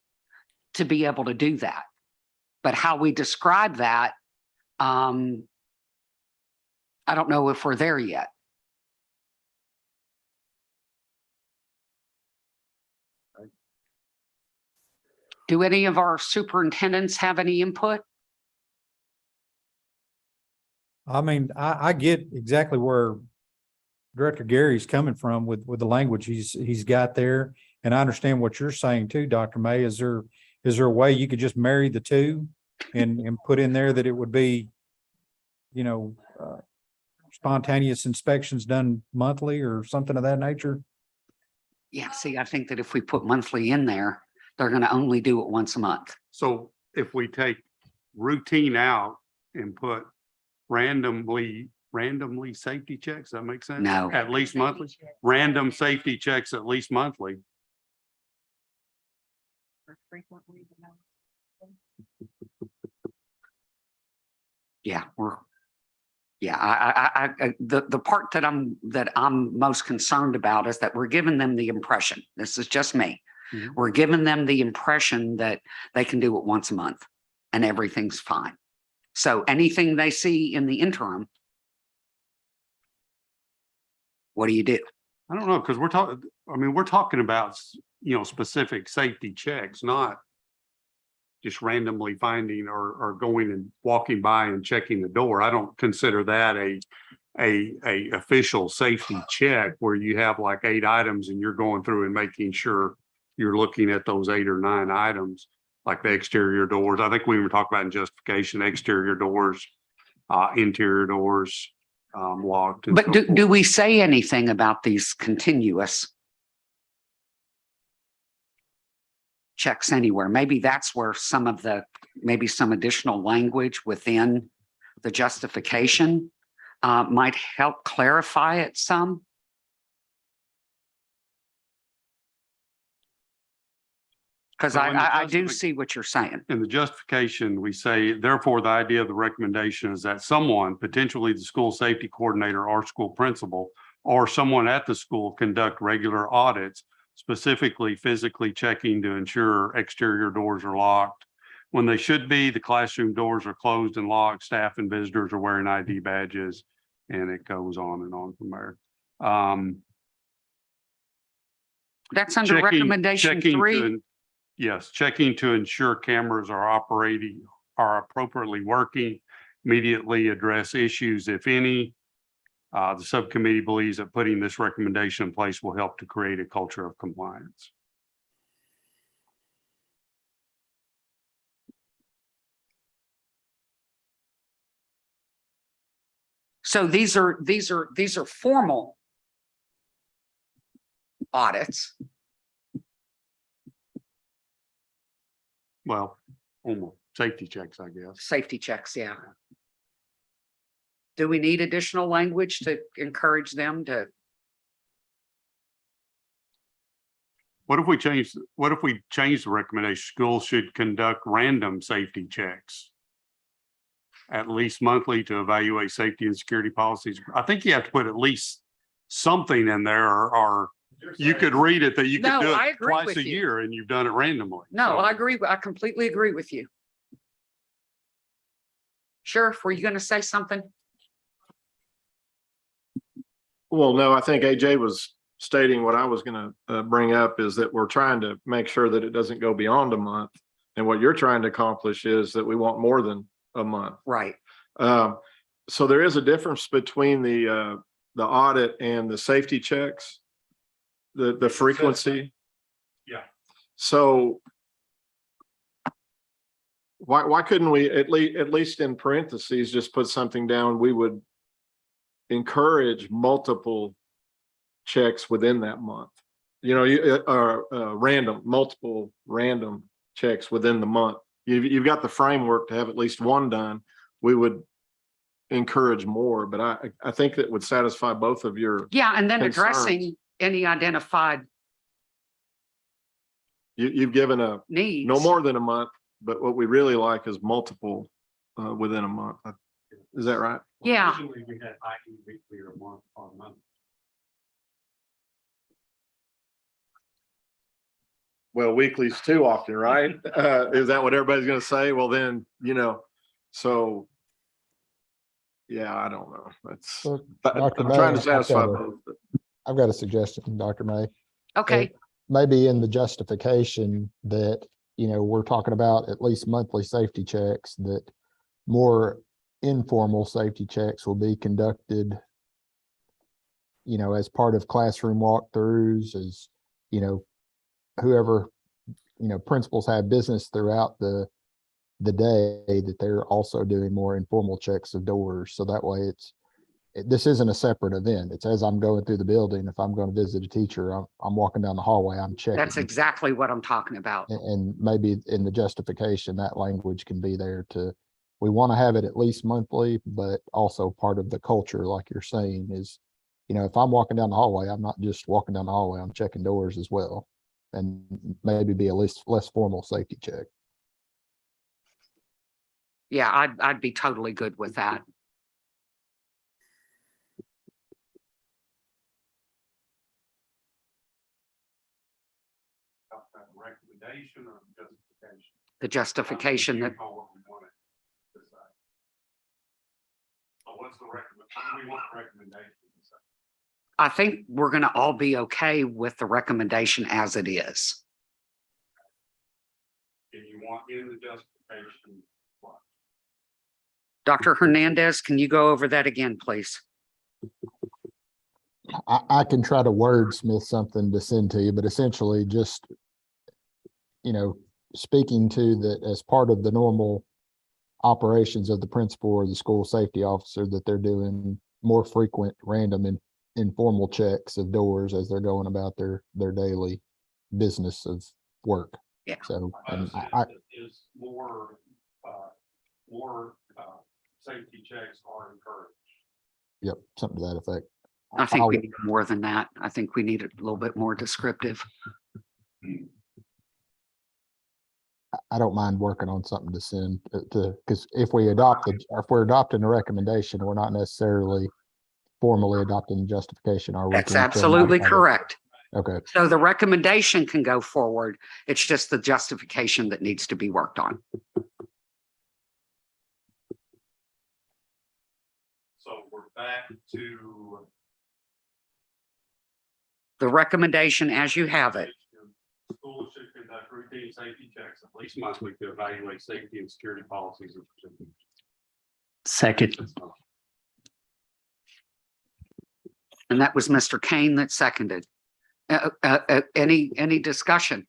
to be able to do that? But how we describe that, I don't know if we're there yet. Do any of our superintendents have any input? I mean, I get exactly where Director Gary's coming from with the language he's got there. And I understand what you're saying too, Dr. May. Is there a way you could just marry the two and put in there that it would be, spontaneous inspections done monthly or something of that nature? Yeah, see, I think that if we put monthly in there, they're going to only do it once a month. So if we take routine out and put randomly safety checks, that makes sense? No. At least monthly, random safety checks at least monthly. Yeah, the part that I'm most concerned about is that we're giving them the impression, this is just me. Mhm. We're giving them the impression that they can do it once a month and everything's fine. So anything they see in the interim, what do you do? I don't know, because we're talking about, specific safety checks, not just randomly finding or going and walking by and checking the door. I don't consider that a official safety check where you have like 8 items and you're going through and making sure you're looking at those 8 or 9 items, like the exterior doors. I think we were talking about in justification, exterior doors, interior doors, locked. But do we say anything about these continuous checks anywhere? Maybe that's where some additional language within the justification might help clarify it some. Because I do see what you're saying. In the justification, we say, therefore, the idea of the recommendation is that someone, potentially the school safety coordinator or school principal, or someone at the school conduct regular audits, specifically physically checking to ensure exterior doors are locked. When they should be, the classroom doors are closed and locked, staff and visitors are wearing ID badges, and it goes on and on from there. That's under recommendation 3. Yes, checking to ensure cameras are appropriately working, immediately address issues, if any. The subcommittee believes that putting this recommendation in place will help to create a culture of compliance. So these are formal audits. Well, almost safety checks, I guess. Safety checks, yeah. Do we need additional language to encourage them to? What if we change the recommendation? Schools should conduct random safety checks at least monthly to evaluate safety and security policies. I think you have to put at least something in there, or you could read it that you could No, do I it agree twice with a you. year and you've done it randomly. No, So- I agree. I completely agree with you. Sheriff, were you going to say something? Well, no, I think AJ was stating what I was going to bring up is that we're trying to make sure that it doesn't go beyond a month. And what you're trying to accomplish is that we want more than a month. Right. So there is a difference between the audit and the safety checks, the frequency. Yeah. So why couldn't we at least in parentheses just put something down? We would encourage multiple checks within that month. You know, you multiple random checks within the month. You've got the framework to have at least one done. We would encourage more, but I think that would satisfy both of your. Yeah. And then Concerns. addressing any identified You've given needs. no more than a month, but what we really like is multiple within a month. Is that right? Yeah. Originally, we had ID weekly or month. Well, weekly's too often, right? Is that what everybody's going to say? Well, then, so. Yeah, I don't know. That's, So, but Dr. I'm May, trying to I've got satisfy a- both. I've got a suggestion, Dr. May. Okay. Maybe in the justification that, we're talking about at least monthly safety checks, that more informal safety checks will be conducted, as part of classroom walkthroughs, as, whoever, principals have business throughout the day, that they're also doing more informal checks of doors. So that way this isn't a separate event. It's as I'm going through the building. If I'm going to visit a teacher, I'm walking down the hallway, I'm checking. That's exactly what I'm talking about. And maybe in the justification, that language can be there we want to have it at least monthly, but also part of the culture, like you're saying, is, if I'm walking down the hallway, I'm not just walking down the hallway, I'm checking doors as well. And maybe be at least less formal safety check. Yeah, I'd be totally good with that. Recommendation or justification? The justification that, What's the recommendation? We want recommendation. I think we're going to all be okay with the recommendation as it is. And you want in the justification what? Dr. Hernandez, can you go over that again, please? I can try to wordsmith something to send to you, but essentially just, speaking to that as part of the normal operations of the principal or the school safety officer, that they're doing more frequent random and informal checks of doors as they're going about their daily business of work. Yeah. So Is more safety checks are encouraged. Yep, something to that effect. I think I'll- we need more than that. I think we need a little bit more descriptive. I don't mind working on something to send because if we're adopting a recommendation, we're not necessarily formally adopting the justification, are we? That's Can we send absolutely that? correct. Okay, So the recommendation can go forward. It's just the justification that needs to be worked on. So we're back to The recommendation as you have it. schools should conduct routine safety checks at least monthly to evaluate safety and security policies and procedures. Second. And that was Mr. Kane that seconded. Any discussion?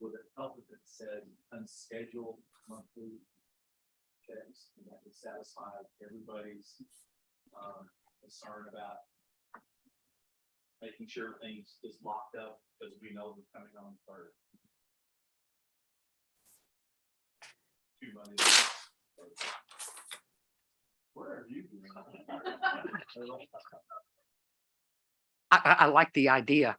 Would it help if it said unscheduled monthly checks, and that would satisfy everybody's concern about making sure things is locked up, because we know we're coming on the 3rd. 2 Mondays. Where are you? I like the idea.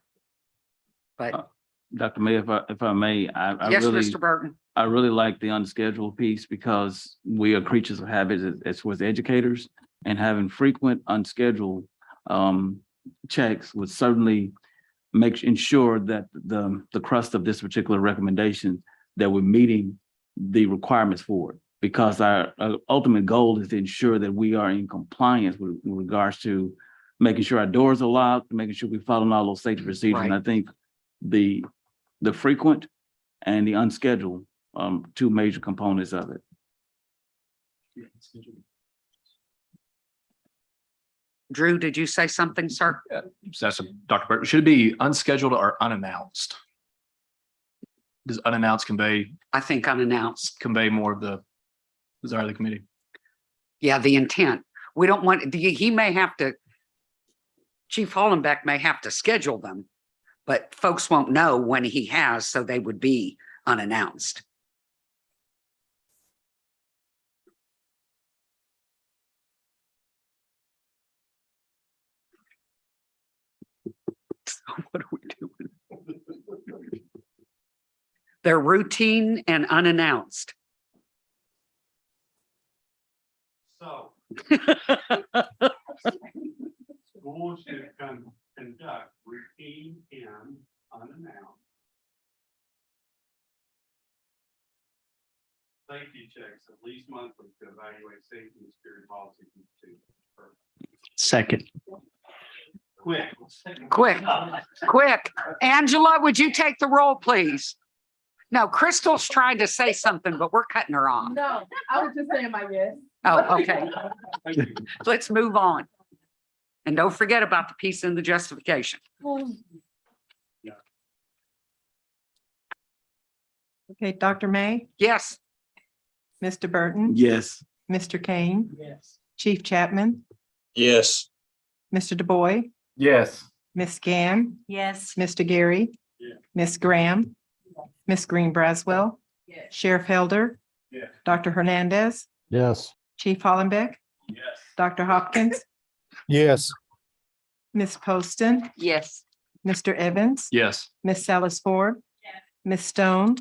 But Dr. Mayor, if I may, I yes, really, Mr. Burton. I really like the unscheduled piece because we are creatures of habit as was educators, and having frequent unscheduled checks would certainly ensure that the crust of this particular recommendation, that we're meeting the requirements for it. Because our ultimate goal is to ensure that we are in compliance with regards to making sure our doors are locked, making sure we're following all those safety procedures. And I think the frequent and the unscheduled, two major components of it. Drew, did you say something, sir? So that's Dr. Burton. Should it be unscheduled or unannounced? Does unannounced convey I think unannounced. more of the desire of the committee? Yeah, the intent. We don't want, he may have to, Chief Hollenbeck may have to schedule them, but folks won't know when he has, so they would be unannounced. So what are we doing? They're routine and unannounced. So. Schools should conduct routine and unannounced safety checks at least monthly to evaluate safety and security policies. Second. Quick. Angela, would you take the roll, please? No, Crystal's trying to say something, but we're cutting her off. No, I was just saying my yes. Oh, okay. Let's move on. And don't forget about the piece in the justification. Okay, Dr. May, Yes, Mr. Burton, Yes. Mr. Kane, Yes. Chief Chapman, Yes. Mr. DuBois, Yes. Ms. Gann, Yes. Mr. Gary, Yeah. Ms. Graham, Ms. Green Braswell, Yes. Sheriff Helder, Yeah. Dr. Hernandez, Yes. Chief Hollenbeck, Yes. Dr. Hopkins, Yes. Ms. Poston, yes, Mr. Evans, Yes. Ms. Salas Ford, Ms. Stone,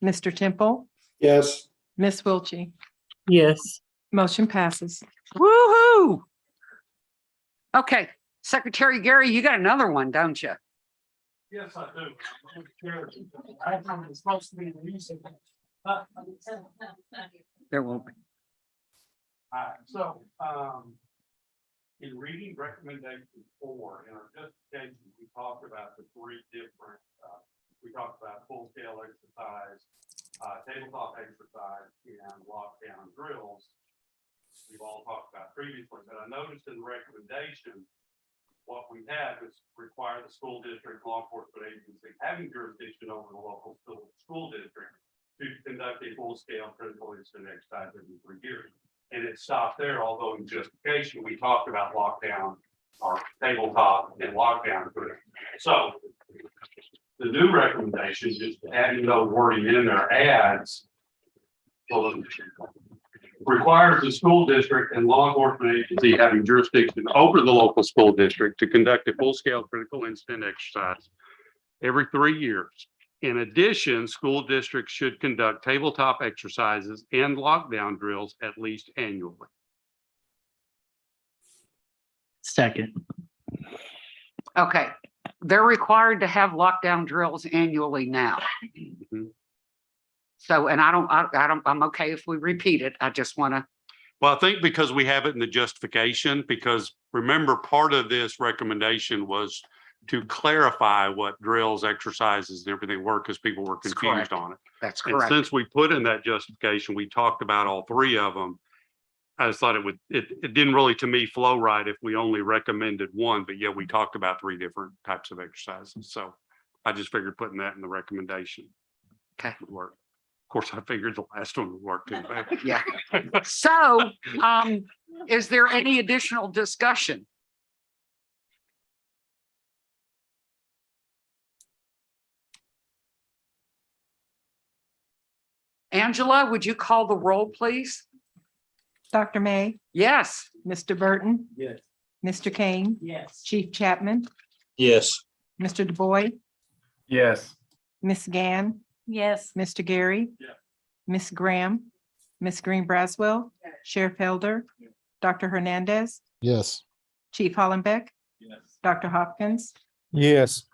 Mr. Temple, Yes. Ms. Wiltie. Yes. Motion passes. woo-hoo. Okay, Secretary Gary, you got another one, don't you? Yes, I do. There will be. So, in reading recommendation 4, in our justification, we talked about the three different, we talked about full scale exercise, tabletop exercise, and lockdown drills. We've all talked about previously, but I noticed in the recommendation, what we have is require the school district, law enforcement agency having jurisdiction over the local school district to conduct a full scale critical incident exercise every 3 years. And it stopped there, although in justification, we talked about lockdown or tabletop and lockdown. So the new recommendation, just adding no wording in there, adds requires the school district and law enforcement agency having jurisdiction over the local school district to conduct a full-scale critical incident exercise every 3 years. In addition, school districts should conduct tabletop exercises and lockdown drills at least annually. Second. Okay, they're required to have lockdown drills annually now. Mhm. So, and I'm okay if we repeat it. I just want to, Well, I think because we have it in the justification, because remember, part of this recommendation was to clarify what drills, exercises, and everything were, because people were That's confused correct. on it. that's And correct. since we put in that justification, we talked about all three of them. I just thought it didn't really, to me, flow right if we only recommended one, but yet we talked about three different types of exercises. So I just figured putting that in the recommendation Okay. would work. Of course, I figured the last one would work too. Yeah. So, is there any additional discussion? Angela, would you call the roll, please? Dr. May, Yes. Mr. Burton, Yes. Mr. Kane, Yes. Chief Chapman, Yes. Mr. DuBois, Yes. Ms. Gann, Yes. Mr. Gary, Yeah. Ms. Graham, Ms. Green Braswell, Sheriff Elder, Dr. Hernandez, Yes. Chief Hollenbeck, Yes. Dr. Hopkins, Yes.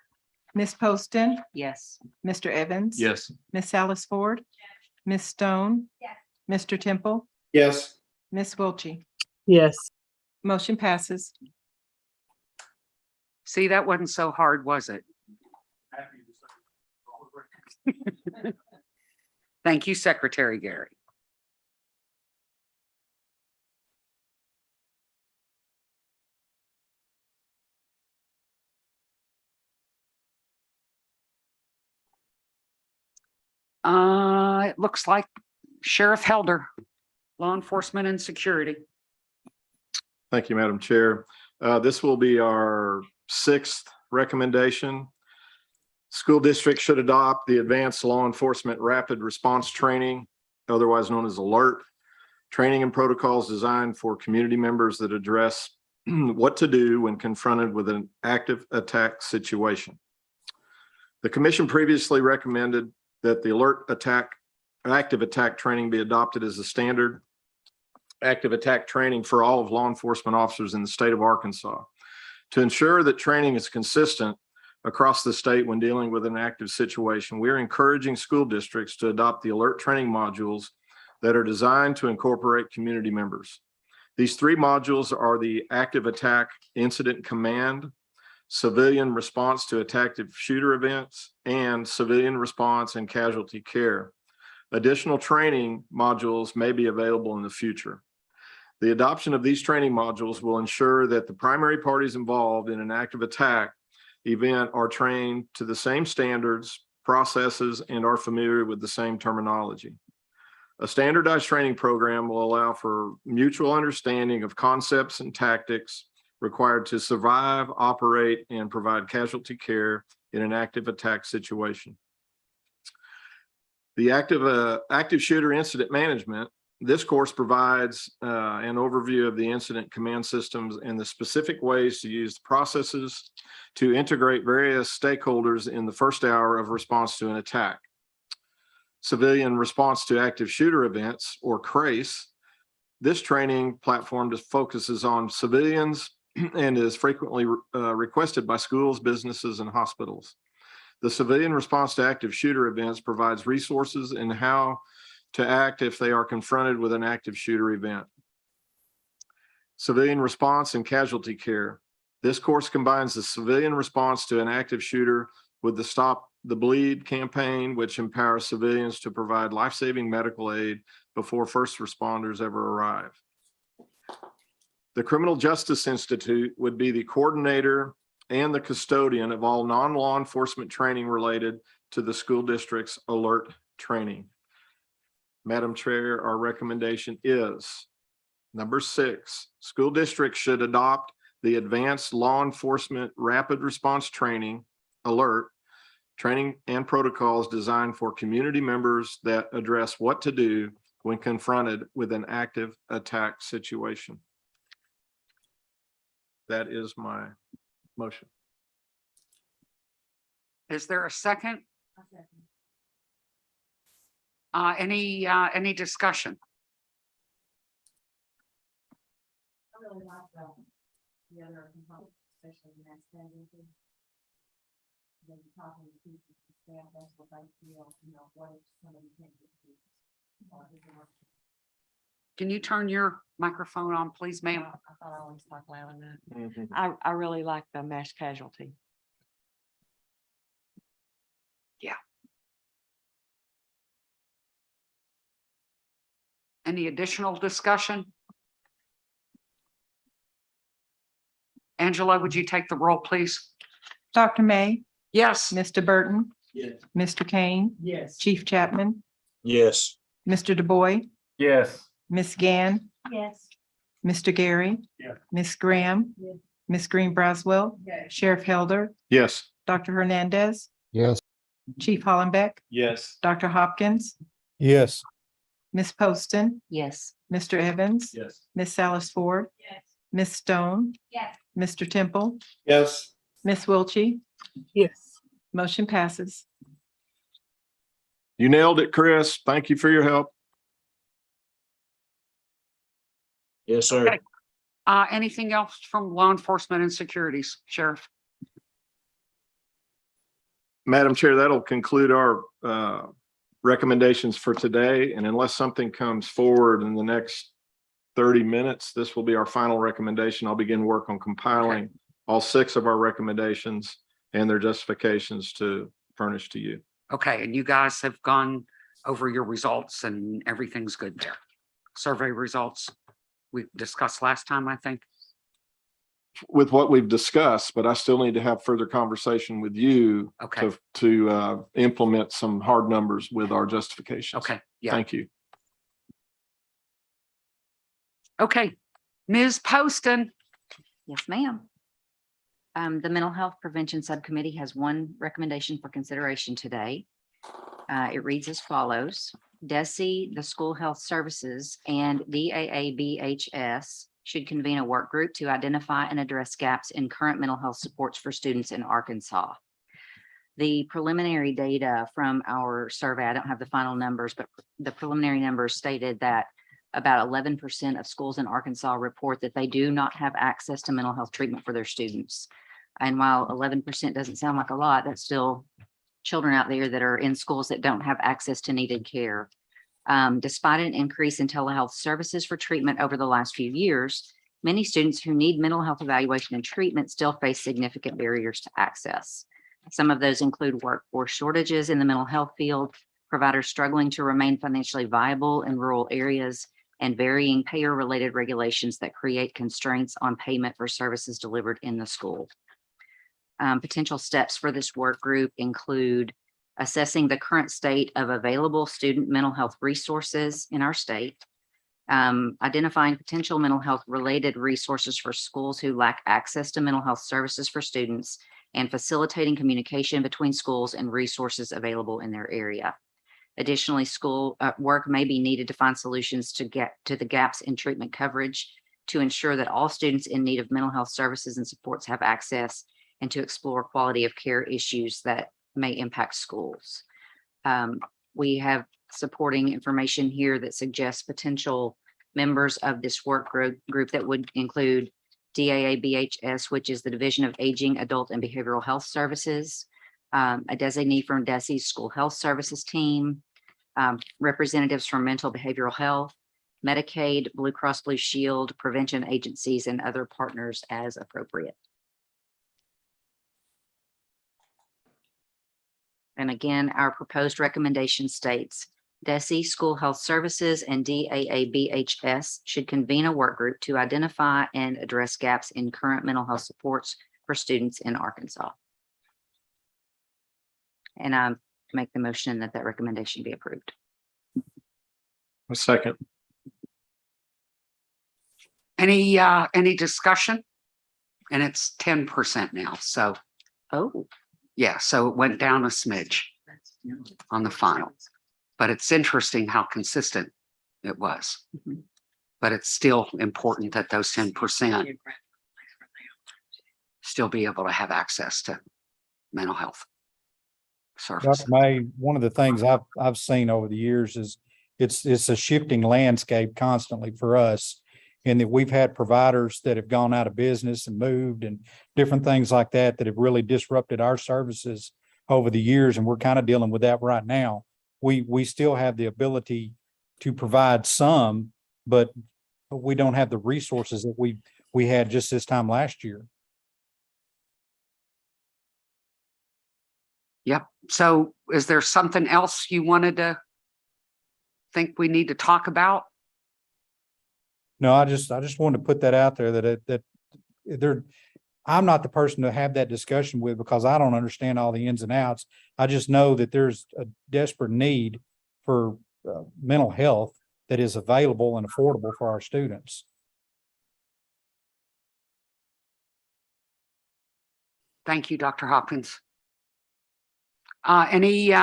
Ms. Poston, Yes. Mr. Evans. Yes. Ms. Alice Ford. Ms. Stone. Yes. Mr. Temple, Yes. Ms. Wiltie. Yes. Motion passes. See, that wasn't so hard, was it? Thank you, Secretary Gary. It looks like Sheriff Helder, Law Enforcement and Security. Thank you, Madam Chair. This will be our 6th recommendation. School districts should adopt the Advanced Law Enforcement Rapid Response Training, otherwise known as ALERT, training and protocols designed for community members that address what to do when confronted with an active attack situation. The commission previously recommended that the active attack training be adopted as a standard active attack training for all of law enforcement officers in the state of Arkansas. To ensure that training is consistent across the state when dealing with an active situation, we are encouraging school districts to adopt the ALERT training modules that are designed to incorporate community members. These 3 modules are the Active Attack Incident Command, Civilian Response to Active Shooter Events, and Civilian Response and Casualty Care. Additional training modules may be available in the future. The adoption of these training modules will ensure that the primary parties involved in an active attack event are trained to the same standards, processes, and are familiar with the same terminology. A standardized training program will allow for mutual understanding of concepts and tactics required to survive, operate, and provide casualty care in an active attack situation. The active shooter incident management. This course provides an overview of the incident command systems and the specific ways to use the processes to integrate various stakeholders in the first hour of response to an attack. Civilian Response to Active Shooter Events, or CRACE. This training platform just focuses on civilians and is frequently requested by schools, businesses, and hospitals. The Civilian Response to Active Shooter Events provides resources in how to act if they are confronted with an active shooter event. Civilian Response and Casualty Care. This course combines the civilian response to an active shooter with the Stop the Bleed campaign, which empowers civilians to provide life-saving medical aid before first responders ever arrive. The Criminal Justice Institute would be the coordinator and the custodian of all non-law enforcement training related to the school district's ALERT training. Madam Chair, our recommendation is number 6, school districts should adopt the Advanced Law Enforcement Rapid Response Training, ALERT, training and protocols designed for community members that address what to do when confronted with an active attack situation. That is my motion. Is there a second? Any discussion? I really like the other components, especially the mass casualty. When you're talking to teachers and staff, that's what they feel, what if somebody can't get to. Can you turn your microphone on, please, ma'am? I thought I always talk loud enough. I really like the mass casualty. Any additional discussion? Angela, would you take the roll, please? Dr. May, Yes. Mr. Burton, Yes. Mr. Kane, Yes. Chief Chapman, Yes. Mr. DuBois, Yes. Ms. Gann, Yes. Mr. Gary, Yeah. Ms. Graham, Yes. Ms. Green Braswell, Yes. Sheriff Helder, Yes. Dr. Hernandez, Yes. Chief Hollenbeck, Yes. Dr. Hopkins, Yes. Ms. Poston, Yes. Mr. Evans, Yes. Ms. Alice Ford, Yes. Ms. Stone, Yes. Mr. Temple, Yes. Ms. Wiltie. Yes. Motion passes. You nailed it, Chris. Thank you for your help. Yes, sir. Okay. Anything else from law enforcement and securities, Sheriff? Madam Chair, that'll conclude our recommendations for today. And unless something comes forward in the next 30 minutes, this will be our final recommendation. I'll begin work on compiling all 6 of our recommendations and their justifications to furnish to you. Okay, and you guys have gone over your results and everything's good there. Survey results we discussed last time, I think. With what we've discussed, but I still need to have further conversation with you Okay, to implement some hard numbers with our justifications. okay, yeah, Thank you. okay. Ms. Poston, Yes, ma'am. The Mental Health Prevention Subcommittee has one recommendation for consideration today. It reads as follows. DESE, the School Health Services, and DAABHS should convene a work group to identify and address gaps in current mental health supports for students in Arkansas. The preliminary data from our survey, I don't have the final numbers, but the preliminary numbers stated that about 11% of schools in Arkansas report that they do not have access to mental health treatment for their students. And while 11% doesn't sound like a lot, that's still children out there that are in schools that don't have access to needed care. Despite an increase in telehealth services for treatment over the last few years, many students who need mental health evaluation and treatment still face significant barriers to access. Some of those include workforce shortages in the mental health field, providers struggling to remain financially viable in rural areas, and varying payer-related regulations that create constraints on payment for services delivered in the school. Potential steps for this work group include assessing the current state of available student mental health resources in our state, identifying potential mental health related resources for schools who lack access to mental health services for students, and facilitating communication between schools and resources available in their area. Additionally, school work may be needed to find solutions to get to the gaps in treatment coverage to ensure that all students in need of mental health services and supports have access, and to explore quality of care issues that may impact schools. We have supporting information here that suggests potential members of this work group that would include DAABHS, which is the Division of Aging, Adult and Behavioral Health Services, a designee from DESE's School Health Services team, representatives from Mental Behavioral Health, Medicaid, Blue Cross Blue Shield, prevention agencies, and other partners as appropriate. And again, our proposed recommendation states DESE, School Health Services, and DAABHS should convene a work group to identify and address gaps in current mental health supports for students in Arkansas. And I make the motion that that recommendation be approved. A second. any discussion? And it's 10% now, so. Oh. Yeah, so it went down a smidge on the final, but it's interesting how consistent it was. Mhm. But it's still important that those 10% still be able to have access to mental health services. Dr. May, one of the things I've seen over the years is it's a shifting landscape constantly for us. And that we've had providers that have gone out of business and moved and different things like that that have really disrupted our services over the years. And we're kind of dealing with that right now. We still have the ability to provide some, but we don't have the resources that we had just this time last year. Yep. So is there something else you wanted to think we need to talk about? No, I just wanted to put that out there that I'm not the person to have that discussion with because I don't understand all the ins and outs. I just know that there's a desperate need for mental health that is available and affordable for our students. Thank you, Dr. Hopkins. Any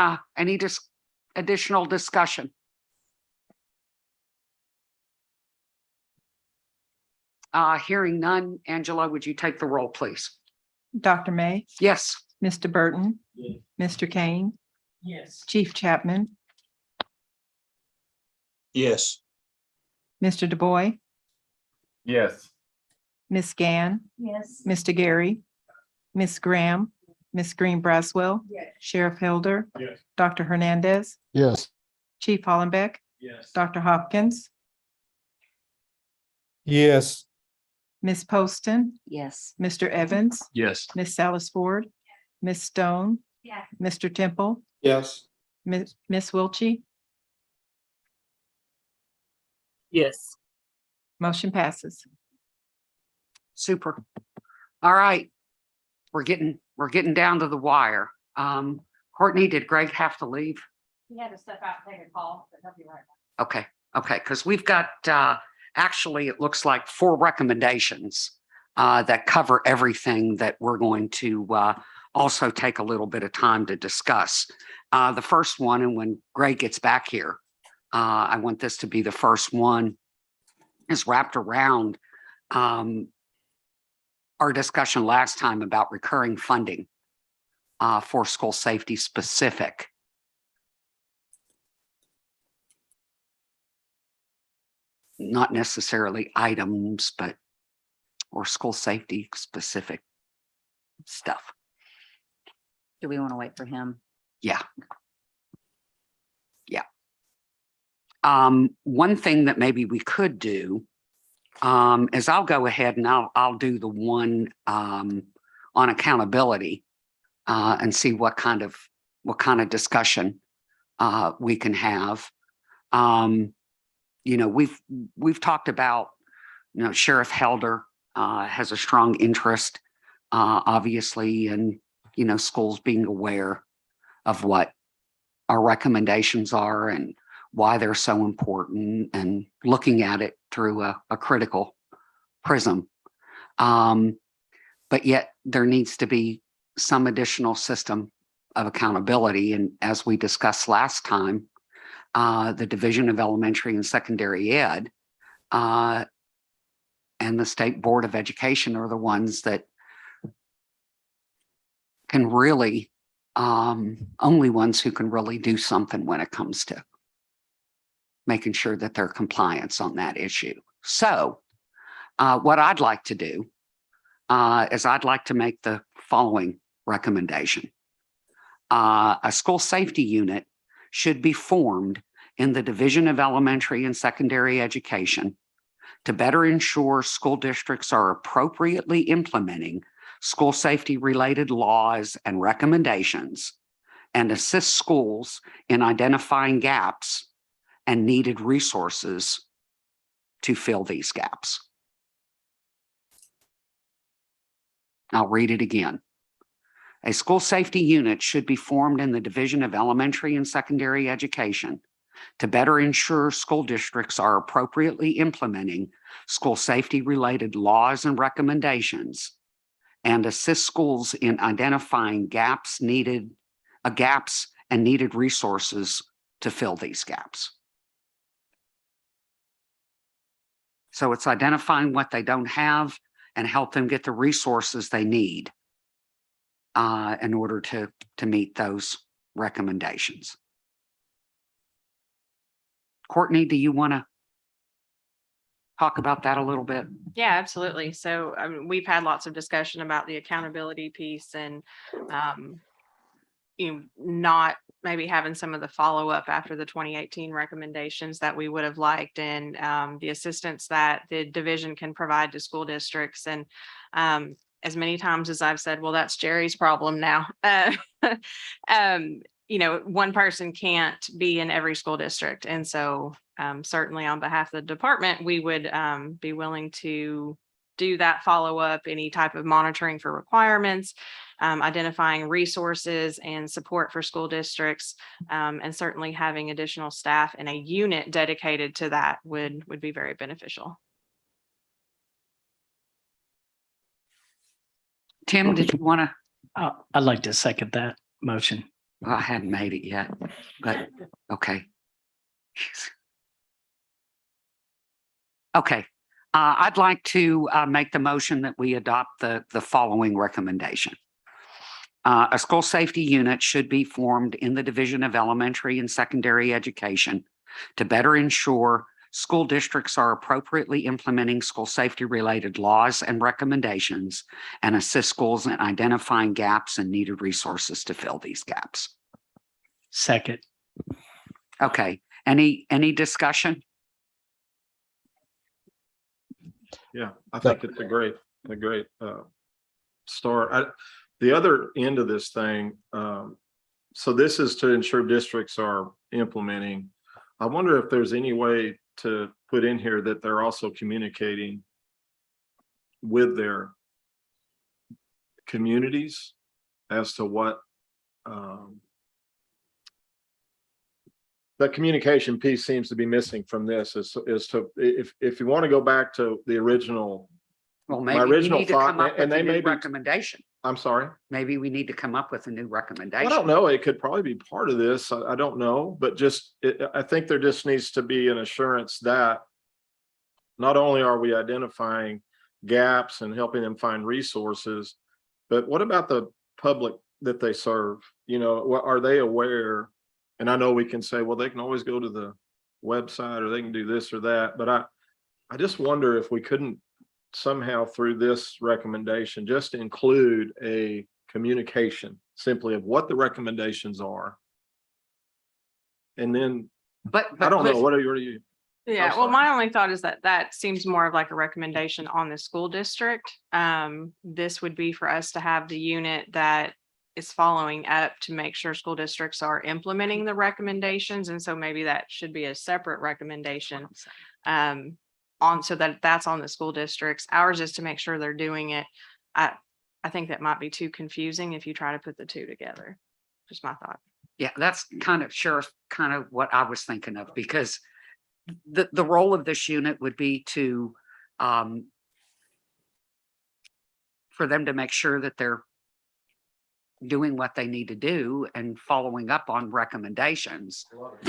additional discussion? Hearing none, Angela, would you take the roll, please? Dr. May, Yes. Mr. Burton, Yes. Mr. Kane, Yes. Chief Chapman, Yes. Mr. DuBois, Yes. Ms. Gann, Yes. Mr. Gary, Ms. Graham, Ms. Green Braswell, Sheriff Hilder, Yes. Dr. Hernandez, Yes. Chief Hollenbeck, Yes. Dr. Hopkins, Yes. Ms. Poston, Yes. Mr. Evans, Yes. Ms. Salas Ford, Ms. Stone, Yeah. Mr. Temple, Yes. Ms. Wilchy, Yes. motion passes. Super. All right. We're getting down to the wire. Courtney, did Greg have to leave? He had to step out and take a call, but he'll be right back. Okay, because we've got, actually, it looks like 4 recommendations that cover everything that we're going to also take a little bit of time to discuss. The first one, and when Greg gets back here, I want this to be the first one, is wrapped around our discussion last time about recurring funding for school safety specific. Not necessarily items, but or school safety specific stuff. Do we want to wait for him? Yeah. One thing that maybe we could do is I'll go ahead and I'll do the one on accountability and see what kind of discussion we can have. We've talked about, Sheriff Helder has a strong interest, obviously, in, schools being aware of what our recommendations are and why they're so important and looking at it through a critical prism. But yet there needs to be some additional system of accountability. And as we discussed last time, the Division of Elementary and Secondary Ed and the State Board of Education are the ones that can really, only ones who can really do something when it comes to making sure that there's compliance on that issue. So what I'd like to do is I'd like to make the following recommendation. A school safety unit should be formed in the Division of Elementary and Secondary Education to better ensure school districts are appropriately implementing school safety related laws and recommendations and assist schools in identifying gaps and needed resources to fill these gaps. I'll read it again. A school safety unit should be formed in the Division of Elementary and Secondary Education to better ensure school districts are appropriately implementing school safety related laws and recommendations and assist schools in identifying gaps and needed resources to fill these gaps. So it's identifying what they don't have and help them get the resources they need in order to meet those recommendations. Courtney, do you want to talk about that a little bit? Yeah, absolutely. So we've had lots of discussion about the accountability piece and not maybe having some of the follow-up after the 2018 recommendations that we would have liked, and the assistance that the division can provide to school districts. And as many times as I've said, well, that's Jerry's problem now. One person can't be in every school district. And so certainly on behalf of the department, we would be willing to do that follow-up, any type of monitoring for requirements, identifying resources and support for school districts, and certainly having additional staff and a unit dedicated to that would be very beneficial. Tim, did you want to? I'd like to second that motion. I hadn't made it yet, but okay. Okay. I'd like to make the motion that we adopt the following recommendation. A school safety unit should be formed in the Division of Elementary and Secondary Education to better ensure school districts are appropriately implementing school safety related laws and recommendations and assist schools in identifying gaps and needed resources to fill these gaps. Second. Okay, any discussion? Yeah, I think it's a great start. The other end of this thing, so this is to ensure districts are implementing. I wonder if there's any way to put in here that they're also communicating with their communities as to what the communication piece seems to be missing from this is to if you want to go back to the original. Well, My maybe we original need to thought, come up and with a they may new be- recommendation. I'm sorry. Maybe we need to come up with a new I recommendation. don't know. It could probably be part of this. I don't know, but I think there just needs to be an assurance that not only are we identifying gaps and helping them find resources, but what about the public that they serve? You know, are they aware? And I know we can say, well, they can always go to the website or they can do this or that, but I just wonder if we couldn't somehow through this recommendation just include a communication simply of what the recommendations are. And then But I don't know, listen, what are you? Yeah, I'm well, sorry. my only thought is that seems more of like a recommendation on the school district. This would be for us to have the unit that is following up to make sure school districts are implementing the recommendations. And so maybe that should be a separate recommendation so that that's on the school districts. Ours is to make sure they're doing it. I think that might be too confusing if you try to put the two together. Just my thought. yeah, that's kind of what I was thinking of, because the role of this unit would be to for them to make sure that they're doing what they need to do and following up on recommendations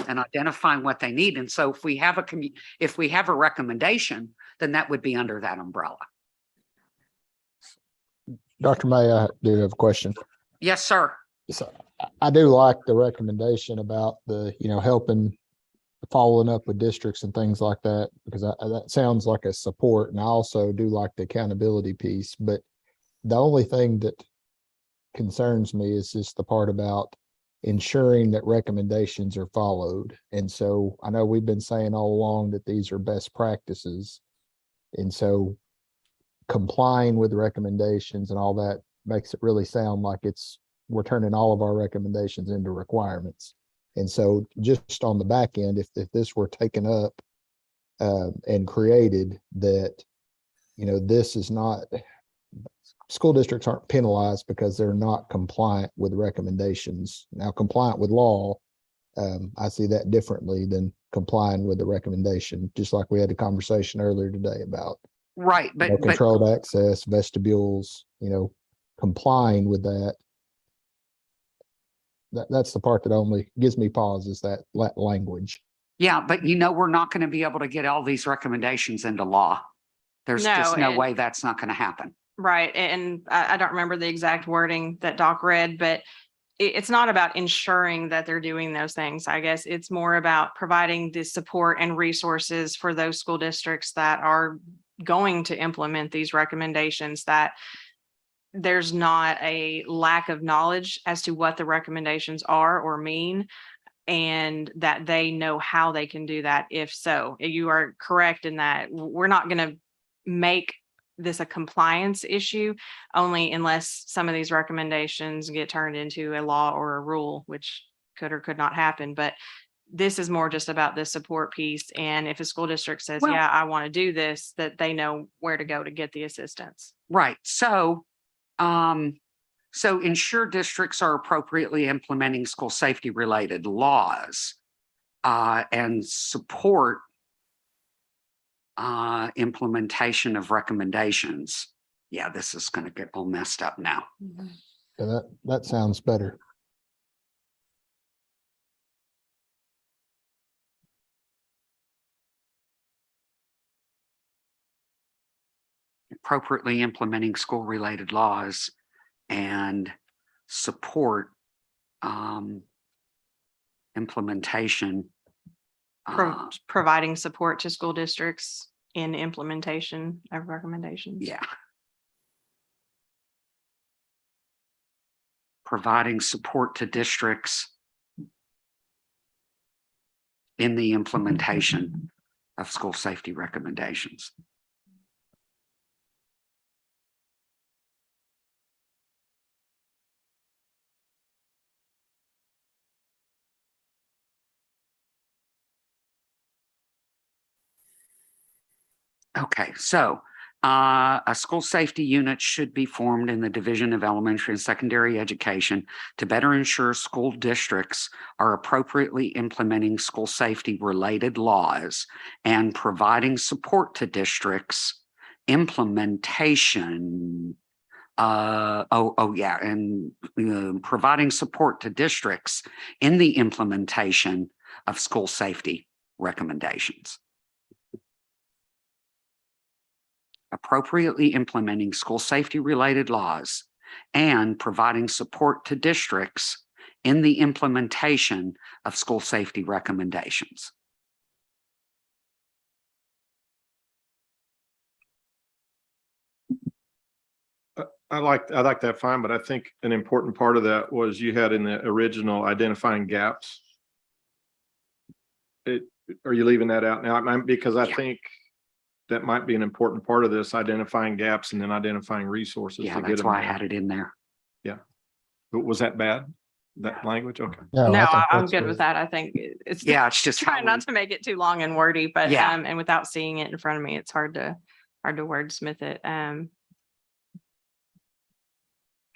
and identifying what they need. And so if we have a recommendation, then that would be under that umbrella. Dr. May, I do have a question. Yes, sir. So I do like the recommendation about the, helping following up with districts and things like that, because that sounds like a support. And I also do like the accountability piece, but the only thing that concerns me is just the part about ensuring that recommendations are followed. And so I know we've been saying all along that these are best practices. And so complying with recommendations and all that makes it really sound like we're turning all of our recommendations into requirements. And so just on the back end, if this were taken up and created, that, this is not, school districts aren't penalized because they're not compliant with recommendations. Now, compliant with law, I see that differently than complying with the recommendation, just like we had a conversation earlier today about Right, but controlled access, vestibules, complying with that. That's the part that only gives me pause, is that language. yeah, but we're not going to be able to get all these recommendations into law. There's just no way that's not going to happen. Right. And I don't remember the exact wording that Doc read, but it's not about ensuring that they're doing those things. I guess it's more about providing the support and resources for those school districts that are going to implement these recommendations, that there's not a lack of knowledge as to what the recommendations are or mean, and that they know how they can do that. If so, you are correct in that we're not going to make this a compliance issue only unless some of these recommendations get turned into a law or a rule, which could or could not happen. But this is more just about the support piece. And if a school district says, Well, yeah, I want to do this, that they know where to go to get the assistance. Right. So ensure districts are appropriately implementing school safety related laws and support implementation of recommendations. Yeah, this is going to get all messed up now. Yeah, that sounds better. appropriately implementing school-related laws and support implementation. Providing support to school districts in implementation of recommendations. Yeah. Providing support to districts in the implementation of school safety recommendations. Okay, so a school safety unit should be formed in the Division of Elementary and Secondary Education to better ensure school districts are appropriately implementing school safety related laws and providing support to districts implementation. Providing support to districts in the implementation of school safety recommendations. Appropriately implementing school safety related laws and providing support to districts in the implementation of school safety recommendations. I like that fine, but I think an important part of that was you had in the original identifying gaps. Are you leaving that out now? Because I think that might be an important part of this, identifying gaps and then identifying resources. Yeah, that's why I had it in there. Yeah. But was that bad? That language? Okay. No, I I'm think good that's with that. I think it's It's just trying not to make it too long and wordy, but Yeah. and without seeing it in front of me, it's hard to wordsmith it. And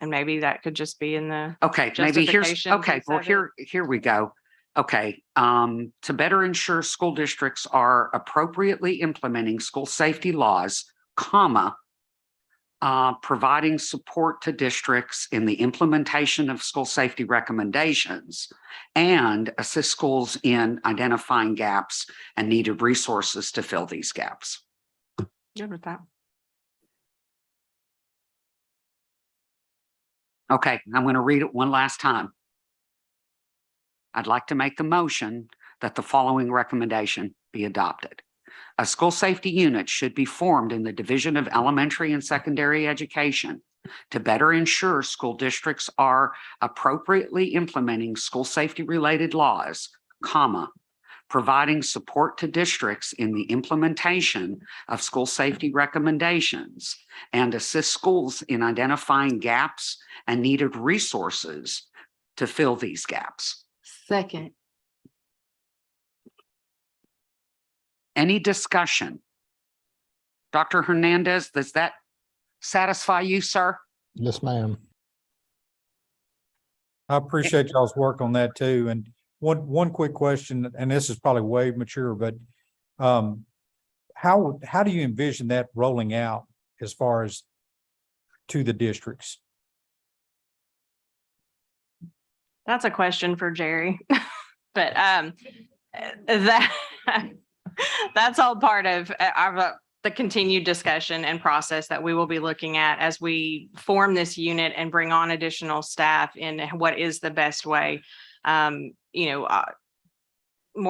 maybe that could just be in the Okay, maybe here's, justification okay, piece well, of it. here we go. Okay, to better ensure school districts are appropriately implementing school safety laws, comma, providing support to districts in the implementation of school safety recommendations and assist schools in identifying gaps and needed resources to fill these gaps. Good with that. Okay, I'm going to read it one last time. I'd like to make the motion that the following recommendation be adopted. A school safety unit should be formed in the Division of Elementary and Secondary Education to better ensure school districts are appropriately implementing school safety related laws, comma, providing support to districts in the implementation of school safety recommendations and assist schools in identifying gaps and needed resources to fill these gaps. Second. Any discussion? Dr. Hernandez, does that satisfy you, sir? Yes, ma'am. I appreciate y'all's work on that too. And one quick question, and this is probably way mature, but how do you envision that rolling out as far as to the districts? That's a question for Jerry, but that's all part of the continued discussion and process that we will be looking at as we form this unit and bring on additional staff in what is the best way. More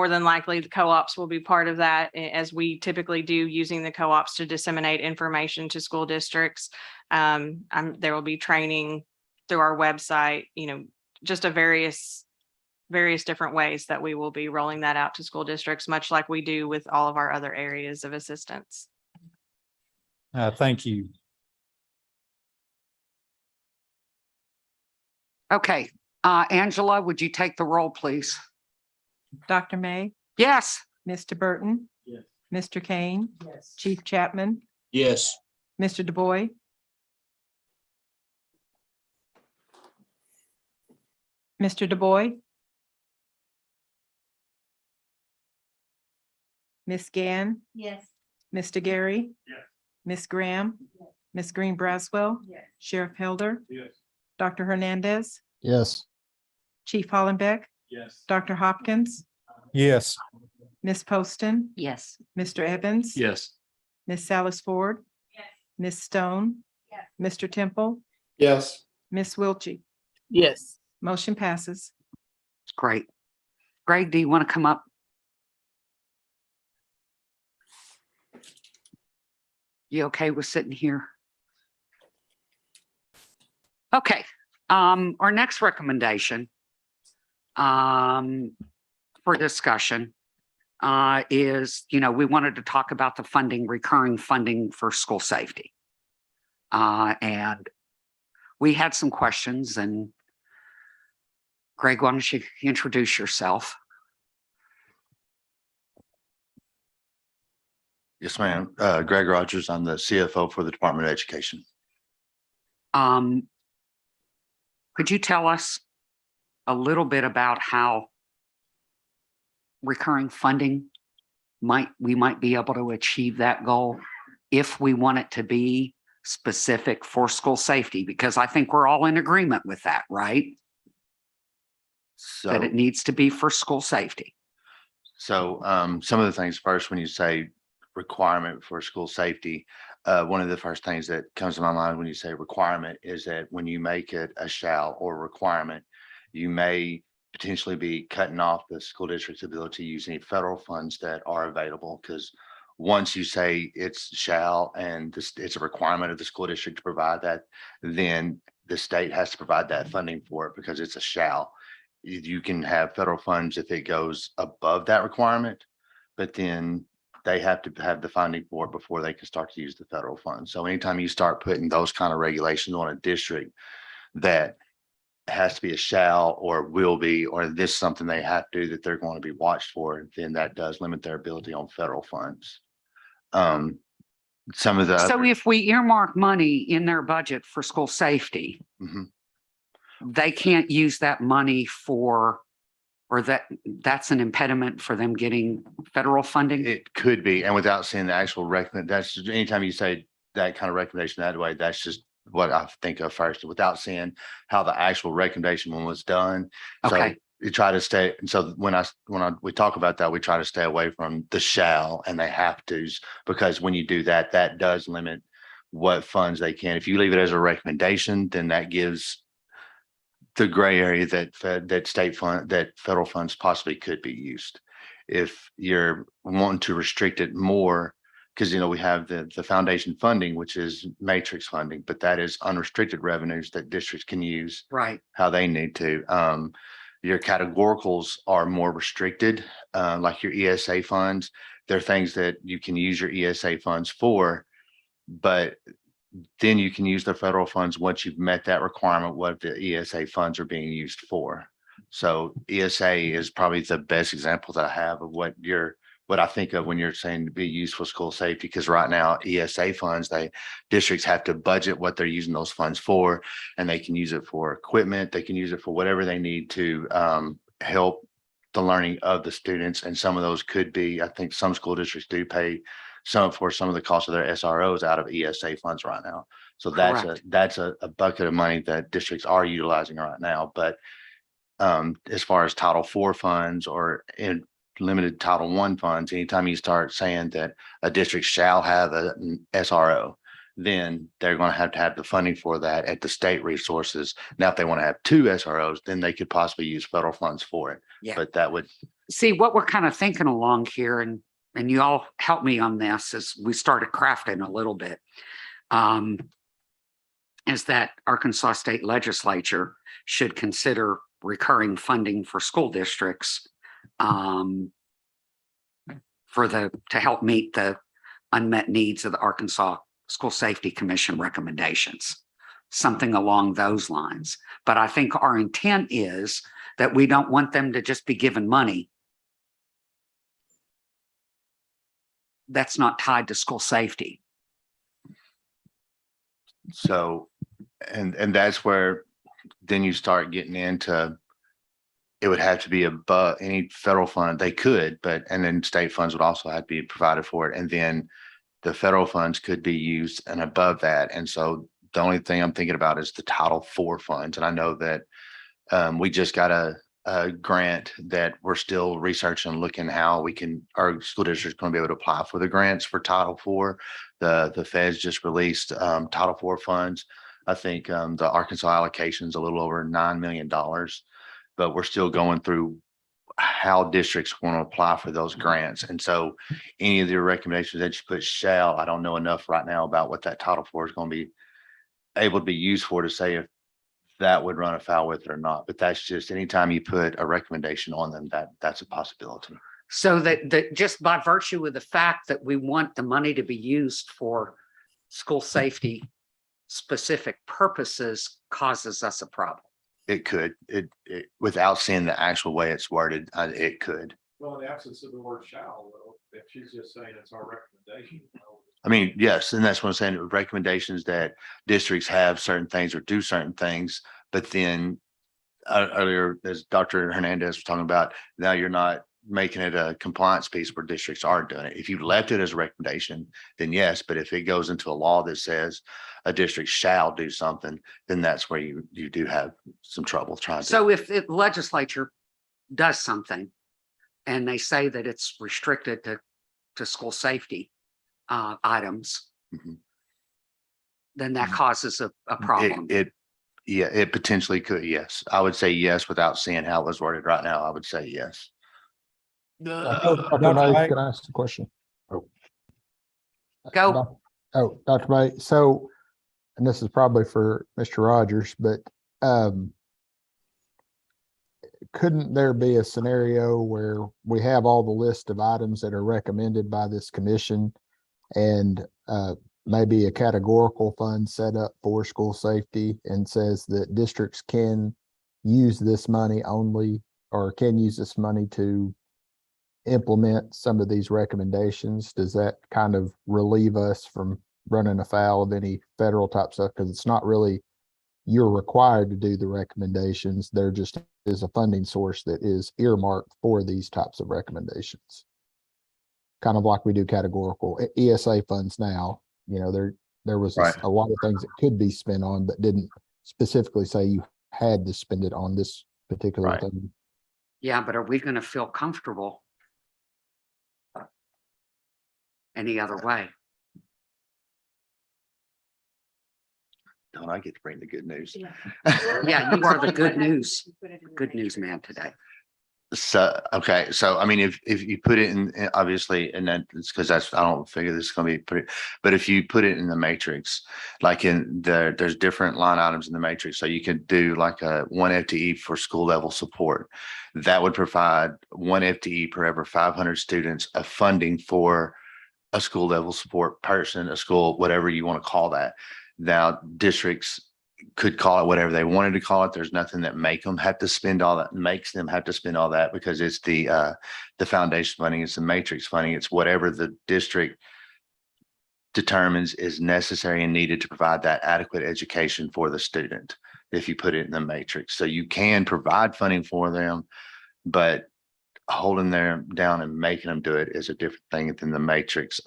than likely the co-ops will be part of that, as we typically do, using the co-ops to disseminate information to school districts. There will be training through our website, just a various different ways that we will be rolling that out to school districts, much like we do with all of our other areas of assistance. Thank you. Okay, Angela, would you take the roll, please? Dr. May, Yes. Mr. Burton. Yes. Mr. Kane, Yes. Chief Chapman, Yes. Mr. Du Bois, Mr. Du Bois, Ms. Gann, Yes. Mr. Gary, Yes. Ms. Graham, Ms. Green Braswell, Yes. Sheriff Helder, Yes. Dr. Hernandez, Yes. Chief Hollenbeck, Yes. Dr. Hopkins, Yes. Ms. Poston, Yes. Mr. Evans. Yes. Ms. Salas Ford. Yes. Ms. Stone. Yes. Mr. Temple, Yes. Ms. Wiltie. Yes. Motion passes. Great. Greg, do you want to come up? You okay with sitting here? Okay, our next recommendation for discussion is, we wanted to talk about the funding, recurring funding for school safety. And we had some questions, and Greg, why don't you introduce yourself? Yes, ma'am. Greg Rogers. I'm the CFO for the Department of Education. Could you tell us a little bit about how recurring funding we might be able to achieve that goal if we want it to be specific for school safety? Because I think we're all in agreement with that, right? That it needs to be for school safety. So some of the things first, when you say requirement for school safety, one of the first things that comes to my mind when you say requirement is that when you make it a shall or requirement, you may potentially be cutting off the school district's ability to use any federal funds that are available. Because once you say it's shall and it's a requirement of the school district to provide that, then the state has to provide that funding for it because it's a shall. You can have federal funds if it goes above that requirement, but then they have to have the funding for it before they can start to use the federal funds. So anytime you start putting those kind of regulations on a district that has to be a shall or will be, or this is something they have to do that they're going to be watched for, then that does limit their ability on federal funds. Some of the So if we earmark money in their budget for school safety, they can't use that money for, or that's an impediment for them getting federal funding? It could be, and without seeing the actual recommend, that's just, anytime you say that kind of recommendation that way, that's just what I think of first, without seeing how the actual recommendation one was done. Okay. So you try to stay, and so when we talk about that, we try to stay away from the shall and they have tos, because when you do that, that does limit what funds they can. If you leave it as a recommendation, then that gives the gray area that federal funds possibly could be used. If you're wanting to restrict it more, because we have the foundation funding, which is matrix funding, but that is unrestricted revenues that districts can use how they need to. Your categoricals are more restricted, like your ESA funds. They're things that you can use your ESA funds for, but then you can use the federal funds once you've met that requirement, what the ESA funds are being used for. So ESA is probably the best example that I have of what I think of when you're saying to be used for school safety, because right now ESA funds, districts have to budget what they're using those funds for, and they can use it for equipment. They can use it for whatever they need to help the learning of the students. And some of those could be, I think some school districts do pay some of the cost of their SROs out of ESA funds right now. So that's a bucket of money that districts are utilizing right now. But as far as Title IV funds or in limited Title I funds, anytime you start saying that a district shall have an SRO, then they're going to have the funding for that at the state resources. Now, if they want to have two SROs, then they could possibly use federal funds for it. Yeah. But that would see what we're kind of thinking along here, and you all help me on this as we started crafting a little bit, is that Arkansas State Legislature should consider recurring funding for school districts to help meet the unmet needs of the Arkansas School Safety Commission recommendations, something along those lines. But I think our intent is that we don't want them to just be given money that's not tied to school safety. So, and that's where then you start getting into, it would have to be above any federal fund. They could, and then state funds would also have to be provided for it. And then the federal funds could be used and above that. And so the only thing I'm thinking about is the Title IV funds. And I know that we just got grant that we're still researching, looking how we can, our school district is going to be able to apply for the grants for Title IV. The feds just released Title IV funds. I think the Arkansas allocation is a little over $9 million, but we're still going through how districts want to apply for those grants. And so any of the recommendations that you put shall, I don't know enough right now about what that Title IV is going to be able to be used for to say if that would run afoul with it or not. But that's just anytime you put a recommendation on them, that's a possibility. So that just by virtue of the fact that we want the money to be used for school safety specific purposes causes us a problem. It could, it without seeing the actual way it's worded, it could. Well, in the absence of the word shall, though, if she's just saying it's our recommendation. I mean, yes, and that's what I'm saying, recommendations that districts have certain things or do certain things, but then earlier, as Dr. Hernandez was talking about, now you're not making it a compliance piece where districts are doing it. If you left it as a recommendation, then yes, but if it goes into a law that says a district shall do something, then that's where you do have some trouble trying to. So if the legislature does something and they say that it's restricted to school safety items, then that causes a problem. Yeah, it potentially could. Yes, I would say yes without seeing how it was worded right now. I would say yes. Dr. May, can I ask a question? Oh. Go. Dr. May. So, and this is probably for Mr. Rogers, but couldn't there be a scenario where we have all the list of items that are recommended by this commission and maybe a categorical fund set up for school safety and says that districts can use this money only, or can use this money to implement some of these recommendations? Does that kind of relieve us from running afoul of any federal type stuff? Because it's not really, you're required to do the recommendations. There just is a funding source that is earmarked for these types of recommendations. Kind of like we do categorical ESA funds now. You know, there was a lot of things that could be spent on, but didn't specifically say you had to spend it on this particular thing. Yeah, but are we going to feel comfortable any other way? Don't I get to bring the good news? Yeah, you are the good news man today. So, okay. So, I mean, if you put it in, obviously, and then it's because I don't figure this is going to be pretty, but if you put it in the matrix, like there's different line items in the matrix. So you could do like a 1 FTE for school level support. That would provide 1 FTE per every 500 students of funding for a school level support person, a school, whatever you want to call that. Now, districts could call it whatever they wanted to call it. There's nothing that makes them have to spend all that because it's the foundation funding, it's the matrix funding, it's whatever the district determines is necessary and needed to provide that adequate education for the student. If you put it in the matrix, so you can provide funding for them, but holding them down and making them do it is a different thing than the matrix.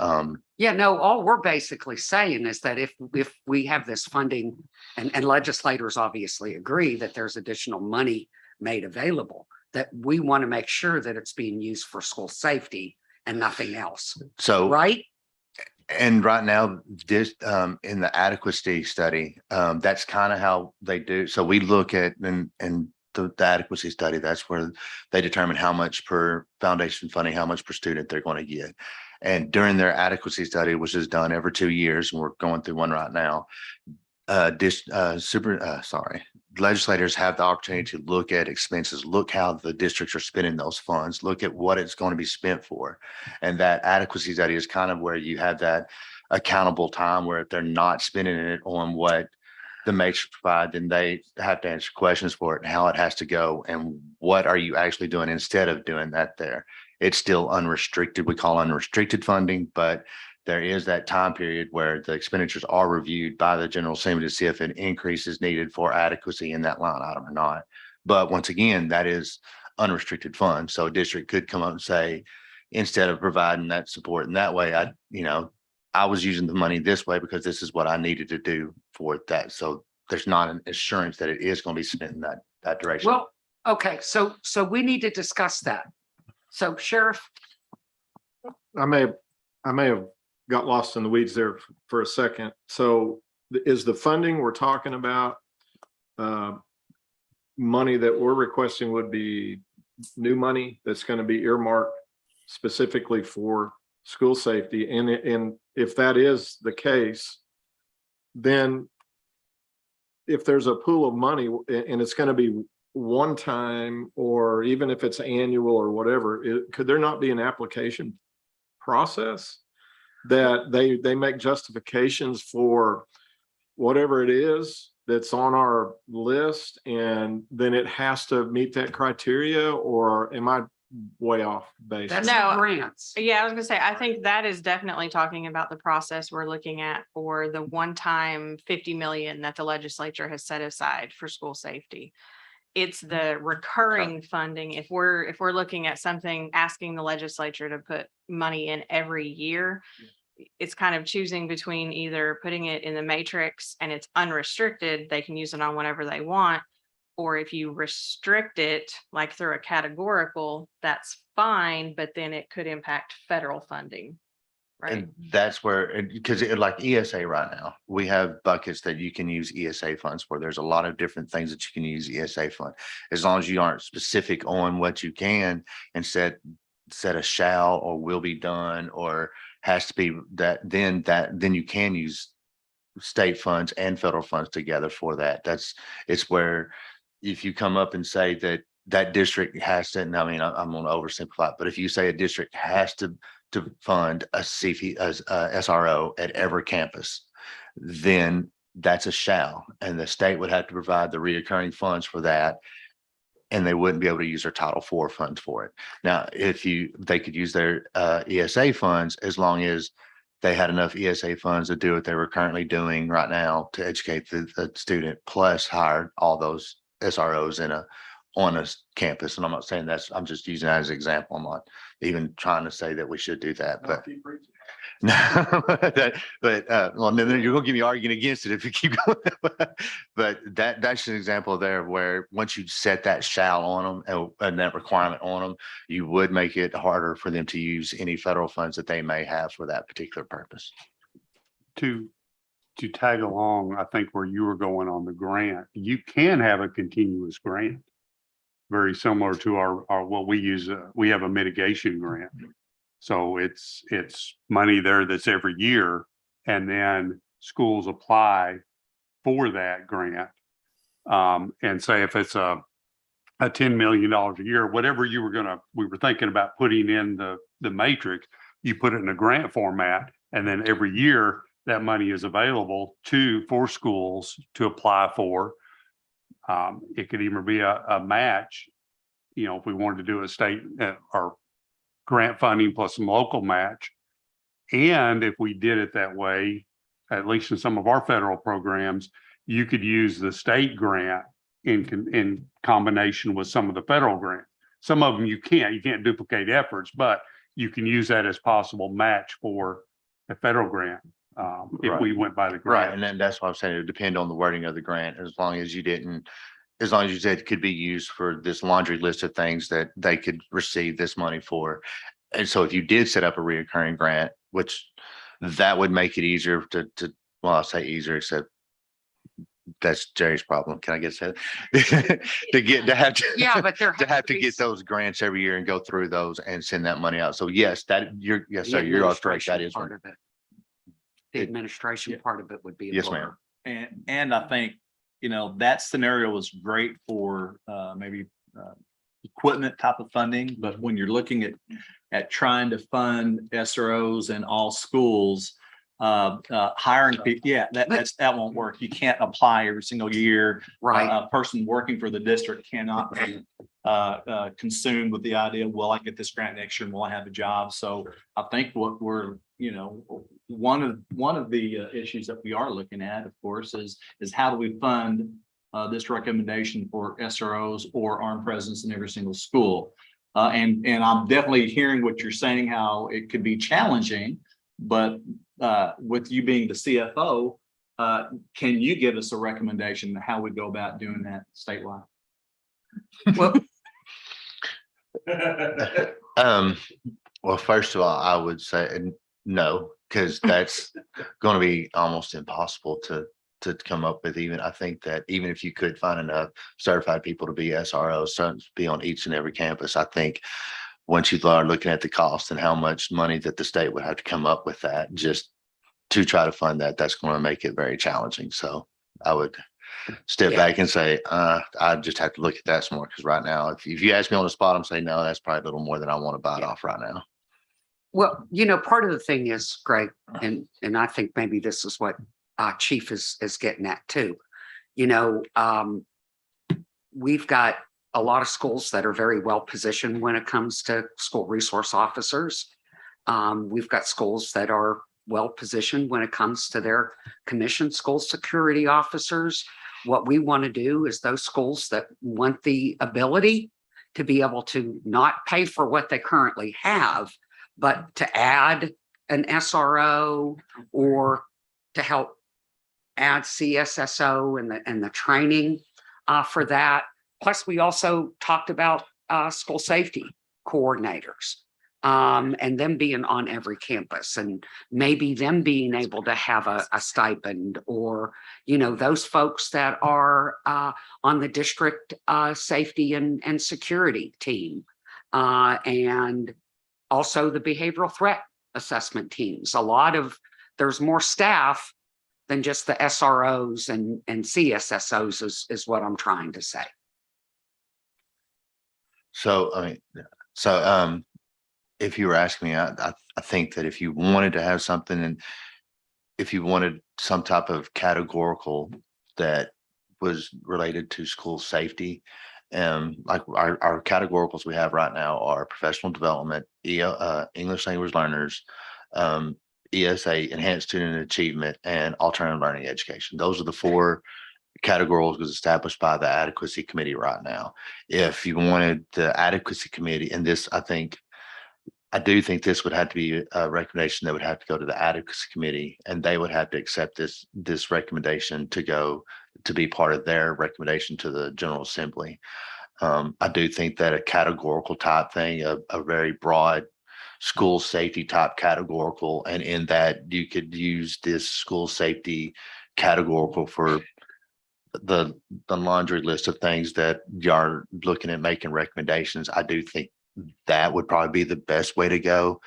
Yeah, no, all we're basically saying is that if we have this funding and legislators obviously agree that there's additional money made available, that we want to make sure that it's being used for school safety and nothing else. So, right. And right now, this in the adequacy study, that's kind of how they do. So we look at and the adequacy study, that's where they determine how much per foundation funding, how much per student they're going to get. And during their adequacy study, which is done every 2 years, and we're going through one right now, legislators have the opportunity to look at expenses, look how the districts are spending those funds, look at what it's going to be spent for. And that adequacy study is kind of where you have that accountable time where if they're not spending it on what the matrix provide, then they have to answer questions for it and how it has to go and what are you actually doing instead of doing that there. It's still unrestricted. We call unrestricted funding, but there is that time period where the expenditures are reviewed by the General Assembly to see if an increase is needed for adequacy in that line item or not. But once again, that is unrestricted funds. So a district could come up and say, instead of providing that support in that way, I was using the money this way because this is what I needed to do for that. So there's not an assurance that it is going to be spent in that direction. Well, Okay, so we need to discuss that. So Sheriff, I may have got lost in the weeds there for a second. So is the funding we're talking about money that we're requesting would be new money that's going to be earmarked specifically for school safety? And if that is the case, then if there's a pool of money and it's going to be one time, or even if it's annual or whatever, could there not be an application process that they make justifications for whatever it is that's on our list, and then it has to meet that criteria? Or am I way off base? that's No. the grants. Yeah, I was gonna say, I think that is definitely talking about the process we're looking at for the one-time 50 million that the legislature has set aside for school safety. It's the recurring funding. If we're looking at something, asking the legislature to put money in every year, it's kind of choosing between either putting it in the matrix and it's unrestricted, they can use it on whatever they want. Or if you restrict it, like through a categorical, that's fine, but then it could impact federal funding. Right. And that's where, because like ESA right now, we have buckets that you can use ESA funds for. There's a lot of different things that you can use ESA fund, as long as you aren't specific on what you can and set a shall or will be done or has to be that, then you can use state funds and federal funds together for that. It's where if you come up and say that district has to, and I mean, I'm going to oversimplify it, but if you say a district has to fund a CFE as a SRO at every campus, then that's a shall, and the state would have to provide the reoccurring funds for that, and they wouldn't be able to use their Title IV funds for it. Now, they could use their ESA funds as long as they had enough ESA funds to do what they were currently doing right now to educate the student, plus hire all those SROs on a campus. And I'm not saying I'm just using that as an example. I'm not even trying to say that we should do that, but well, then you're gonna give me arguing against it if you keep going. But that's an example there where once you set that shall on them and that requirement on them, you would make it harder for them to use any federal funds that they may have for that particular purpose. To tag along, I think where you were going on the grant, you can have a continuous grant. Very similar to our what we use. We have a mitigation grant. So it's money there that's every year, and then schools apply for that grant. And say if it's a $10 million a year, whatever we were thinking about putting in the matrix, you put it in a grant format, and then every year that money is available for schools to apply for. It could even be a match, if we wanted to do a state or grant funding plus some local match. And if we did it that way, at least in some of our federal programs, you could use the state grant in combination with some of the federal grants. Some of them you can't duplicate efforts, but you can use that as possible match for a federal grant. If we went by the grant. Right. And then that's why I'm saying it would depend on the wording of the grant, as long as you said it could be used for this laundry list of things that they could receive this money for. And so if you did set up a reoccurring grant, which that would make it easier well, I'll say easier, except that's Jerry's problem. Can I get said to have to get those grants every year and go through those and send that money out. So yes, you're correct. That is part of it. The administration part of it would be. Yes, ma'am. And I think, that scenario was great for maybe equipment type of funding, but when you're looking at trying to fund SROs in all schools, hiring people, that won't work. You can't apply every single year. Right. A person working for the district cannot be consumed with the idea, will I get this grant next year and will I have a job? So I think what we're, one of the issues that we are looking at, of course, is how do we fund this recommendation for SROs or armed presence in every single school? And I'm definitely hearing what you're saying, how it could be challenging, but with you being the CFO, can you give us a recommendation how we go about doing that statewide? Well, Well, first of all, I would say no, because that's going to be almost impossible to come up with. Even I think that even if you could find enough certified people to be SROs, to be on each and every campus, I think once you start looking at the cost and how much money that the state would have to come up with that just to try to fund that, that's going to make it very challenging. So I would step Yeah. back and say, I just have to look at that some more, because right now, if you ask me on the spot, I'm saying, no, that's probably a little more than I want to bite off right now. well, part of the thing is, Greg, and I think maybe this is what Chief is getting at too. We've got a lot of schools that are very well positioned when it comes to school resource officers. We've got schools that are well positioned when it comes to their commissioned school security officers. What we want to do is those schools that want the ability to be able to not pay for what they currently have, but to add an SRO or to help add CSSO and the training for that. Plus, we also talked about school safety coordinators and them being on every campus, and maybe them being able to have a stipend, or, those folks that are on the district safety and security team, and also the behavioral threat assessment teams. There's more staff than just the SROs and CSSOs is what I'm trying to say. So, if you were asking me, I think that if you wanted to have something, and if you wanted some type of categorical that was related to school safety, like our categoricals we have right now are professional development, English language learners, ESA, enhanced student achievement, and alternative learning education. Those are the four categories was established by the adequacy committee right now. If you wanted the adequacy committee, and this, I do think this would have to be a recommendation that would have to go to the adequacy committee, and they would have to accept this recommendation to be part of their recommendation to the General Assembly. I do think that a categorical type thing, a very broad school safety type categorical, and in that you could use this school safety categorical for the laundry list of things that you are looking at making recommendations. I do think that would probably be the best way to go.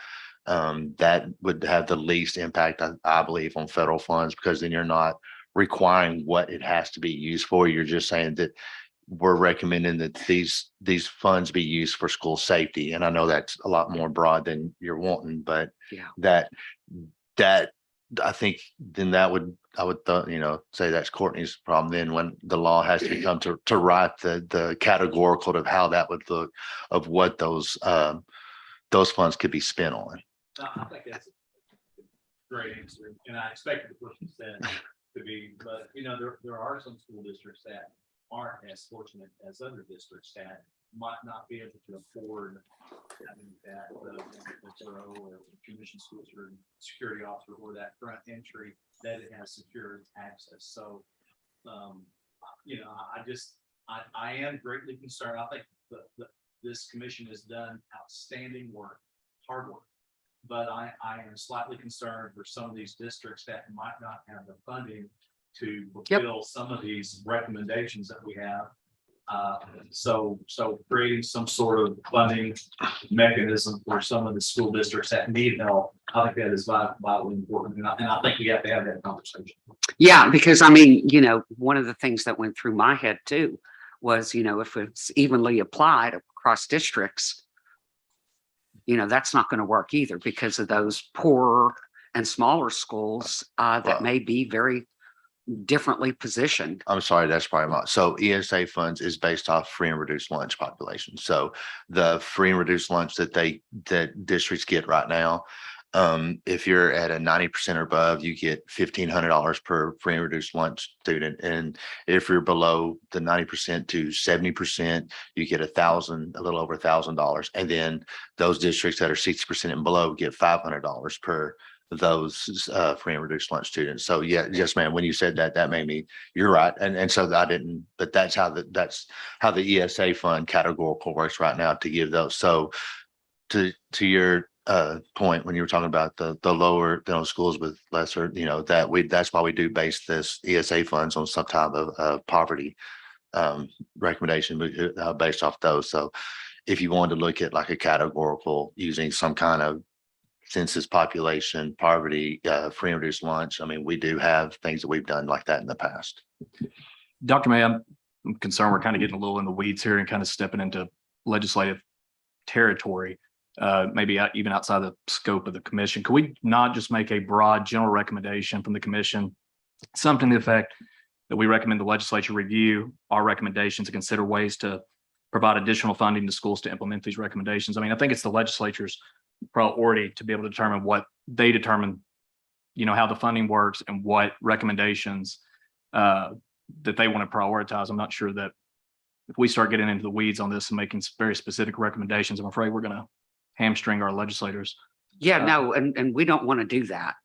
That would have the least impact, I believe, on federal funds, because then you're not requiring what it has to be used for. You're just saying that we're recommending that these funds be used for school safety. And I know that's a lot more broad than you're wanting, but Yeah. that I think then I would say that's Courtney's problem. Then when the law has to become to write the categorical of how that would look, of what those funds could be spent on. I think that's a great answer, and I expected what you said to be, but there are some school districts that aren't as fortunate as other districts that might not be able to afford having that SRO or commission school security officer, or that front entry that it has secured access. So, I am greatly concerned. I think this commission has done outstanding work, hard work, but I am slightly concerned for some of these districts that might not have the funding to fulfill some of these recommendations that we have. So creating some sort of funding mechanism for some of the school districts that need help, I think that is vitally important. And I think we have to have that conversation. Yeah, because one of the things that went through my head too was, if it's evenly applied across districts, that's not going to work either, because of those poorer and smaller schools that may be very differently positioned. I'm sorry, that's probably not. So ESA funds is based off free and reduced lunch population. So the free and reduced lunch that districts get right now, if you're at a 90% or above, you get $1,500 per free and reduced lunch student. And if you're below the 90% to 70%, you get a little over $1,000. And then those districts that are 60% and below get $500 per those free and reduced lunch students. So yeah, yes, ma'am, when you said that, that made me, you're right. And so I didn't, but that's how the ESA fund categorical works right now to give those. So to your point, when you were talking about the lower, schools with lesser, that's why we do base this ESA funds on some type of poverty recommendation based off those. So if you wanted to look at like a categorical using some kind of census population, poverty, free and reduced lunch, I mean, we do have things that we've done like that in the past. Dr. May, I'm concerned we're kind of getting a little in the weeds here and kind of stepping into legislative territory, maybe even outside the scope of the commission. Could we not just make a broad general recommendation from the commission, something to the effect that we recommend the legislature review our recommendations to consider ways to provide additional funding to schools to implement these recommendations? I mean, I think it's the legislature's priority to be able to determine what they determine, how the funding works and what recommendations that they want to prioritize. I'm not sure that if we start getting into the weeds on this and making very specific recommendations, I'm afraid we're going to hamstring our legislators. Yeah, no, and we don't want to do that.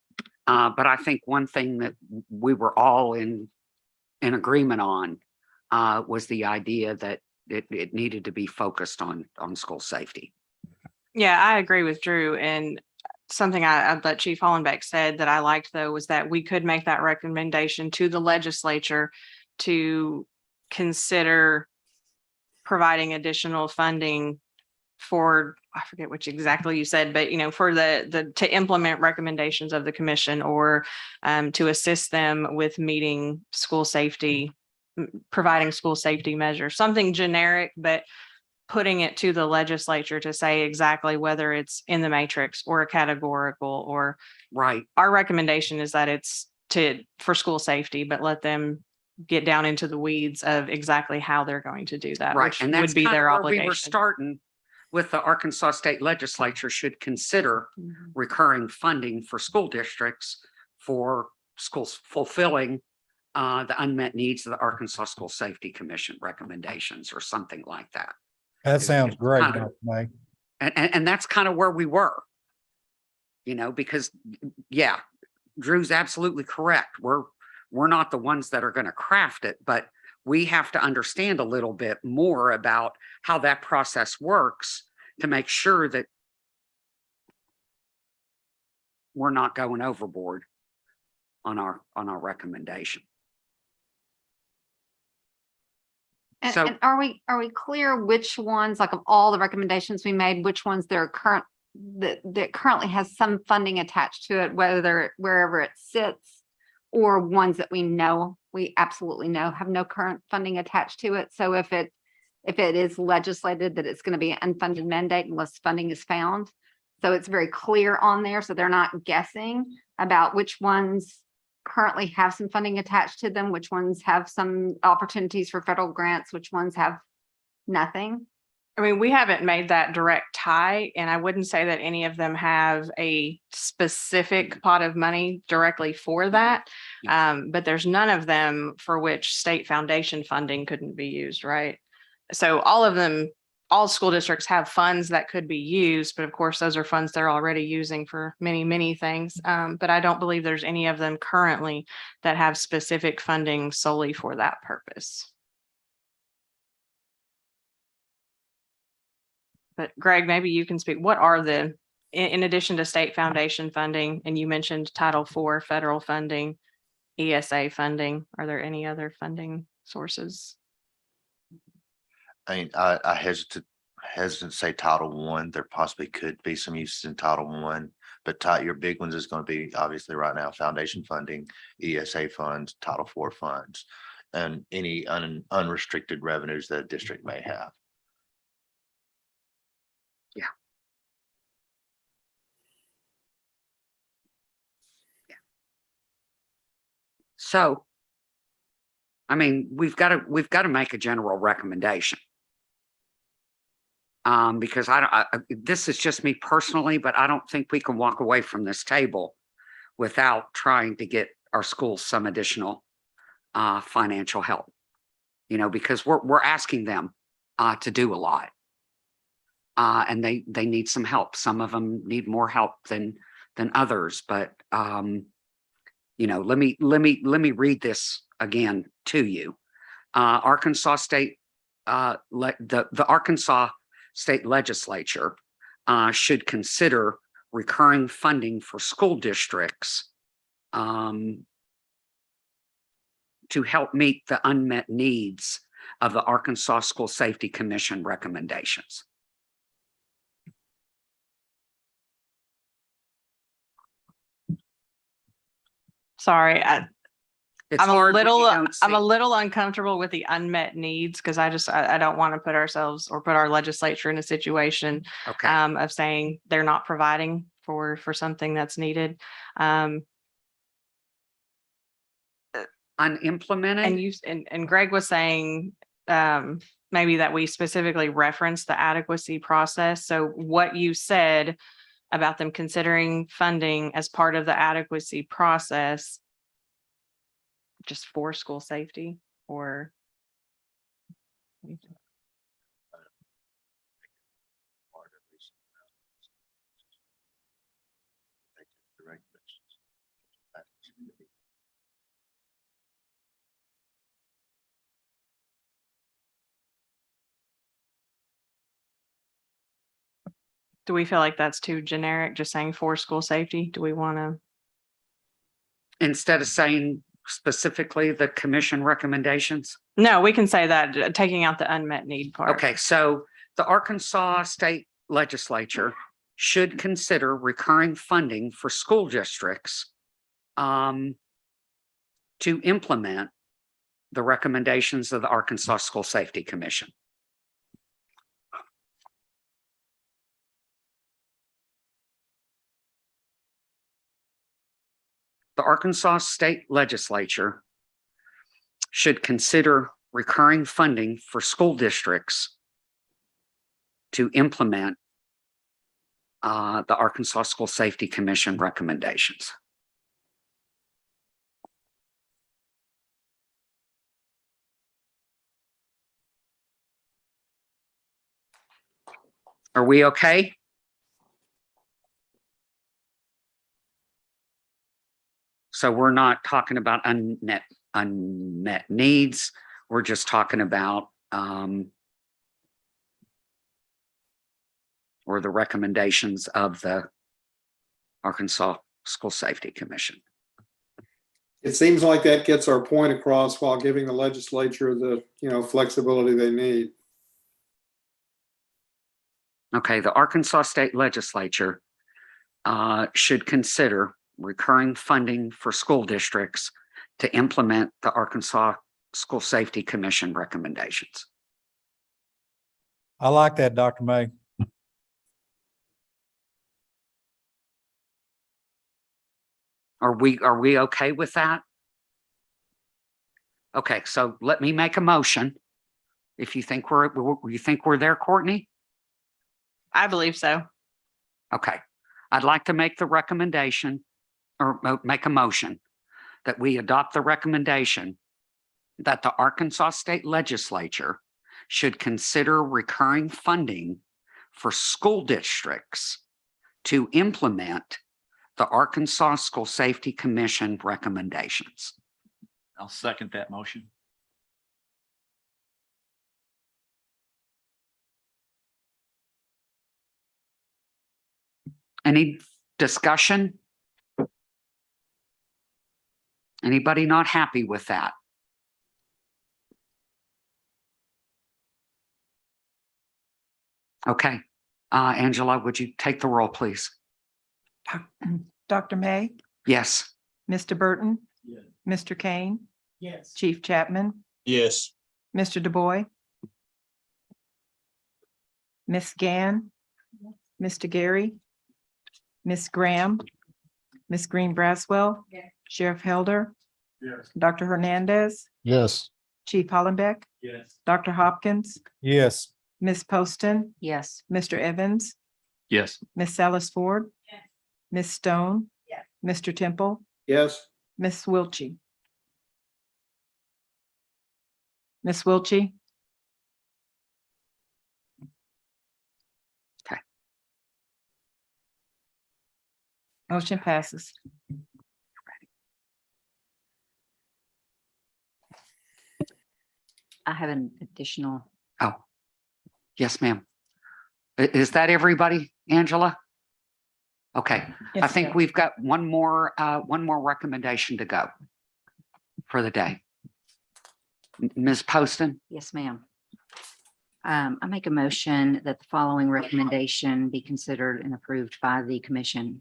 But I think one thing that we were all in agreement on was the idea that it needed to be focused on school safety. Yeah, I agree with Drew. And something that Chief Hollenbeck said that I liked, though, was that we could make that recommendation to the legislature to consider providing additional funding for, I forget which exactly you said, but, for to implement recommendations of the commission, or to assist them with meeting school safety, providing school safety measures, something generic, but putting it to the legislature to say exactly whether it's in the matrix or a categorical, or right. Our recommendation is that it's for school safety, but let them get down into the weeds of exactly how they're going to do that, Right. which And that's would be their obligation. We were starting with the Arkansas State Legislature should consider recurring funding for school districts for schools fulfilling the unmet needs of the Arkansas School Safety Commission recommendations or something like that. That sounds great, kind of- Dr. May. And that's kind of where we were, because yeah, Drew's absolutely correct. We're not the ones that are going to craft it, but we have to understand a little bit more about how that process works to make sure that we're not going overboard on our recommendation. So- And are we clear which ones, like of all the recommendations we made, which ones that are that currently has some funding attached to it, wherever it sits, or ones that we absolutely know have no current funding attached to it? So if it is legislated that it's going to be an unfunded mandate unless funding is found, so it's very clear on there, so they're not guessing about which ones currently have some funding attached to them, which ones have some opportunities for federal grants, which ones have nothing. I mean, we haven't made that direct tie, and I wouldn't say that any of them have a specific pot of money directly for that. But there's none of them for which state foundation funding couldn't be used, right? So all school districts have funds that could be used, but of course, those are funds they're already using for many, many things. But I don't believe there's any of them currently that have specific funding solely for that purpose. But Greg, maybe you can speak. What are in addition to state foundation funding, and you mentioned Title IV federal funding, ESA funding, are there any other funding sources? I mean, I hesitate to say Title I. There possibly could be some uses in Title I, but your big ones is going to be obviously right now foundation funding, ESA funds, Title IV funds, and any unrestricted revenues that a district may have. Yeah. So, I mean, we've got to make a general recommendation. Because this is just me personally, but I don't think we can walk away from this table without trying to get our schools some additional financial help, because we're asking them to do a lot. And they need some help. Some of them need more help than than others, but, let me read this again to you. Arkansas State, the Arkansas State Legislature should consider recurring funding for school districts to help meet the unmet needs of the Arkansas School Safety Commission recommendations. Sorry, I'm a little uncomfortable with the unmet needs because I don't want to put ourselves or put our legislature in a situation of saying they're not providing for something that's needed. Unimplemented. And Greg was saying maybe that we specifically reference the adequacy process. So what you said about them considering funding as part of the adequacy process, just for school safety, or do we feel like that's too generic, just saying for school safety? Do we want to? Instead of saying specifically the commission recommendations? No, we can say that, taking out the unmet need part. Okay, so the Arkansas State Legislature should consider recurring funding for school districts to implement the recommendations of the Arkansas School Safety Commission. The Arkansas State Legislature should consider recurring funding for school districts to implement the Arkansas School Safety Commission recommendations. Are we okay? So we're not talking about unmet needs. We're just talking about or the recommendations of the Arkansas School Safety Commission. It seems like that gets our point across while giving the legislature the, flexibility they need. Okay, the Arkansas State Legislature should consider recurring funding for school districts to implement the Arkansas School Safety Commission recommendations. I like that, Dr. May. Are we okay with that? Okay, so let me make a motion. If you think we're there, Courtney? I believe so. Okay, I'd like to make the recommendation or make a motion that we adopt the recommendation that the Arkansas State Legislature should consider recurring funding for school districts to implement the Arkansas School Safety Commission recommendations. I'll second that motion. Any discussion? Anybody not happy with that? Okay, Angela, would you take the roll, please? Dr. May, Yes. Mr. Burton, Yes. Mr. Kane, Yes. Chief Chapman, Yes. Mr. Du Bois, Miss Gann, Mr. Gary, Miss Graham, Miss Green Braswell, Sheriff Helder, Yes. Dr. Hernandez, Yes. Chief Hollenbeck, Yes. Dr. Hopkins, Yes. Miss Poston, Yes. Mr. Evans, Yes. Miss Salas Ford, Miss Stone, Mr. Temple, Yes, Miss Wiltshire. Miss Wiltshire, Motion passes. I have an additional. Oh, yes, ma'am. Is that everybody, Angela? Okay, I Yes, think ma'am. we've got one more recommendation to go for the day. Ms. Poston? Yes, ma'am. I make a motion that the following recommendation be considered and approved by the commission.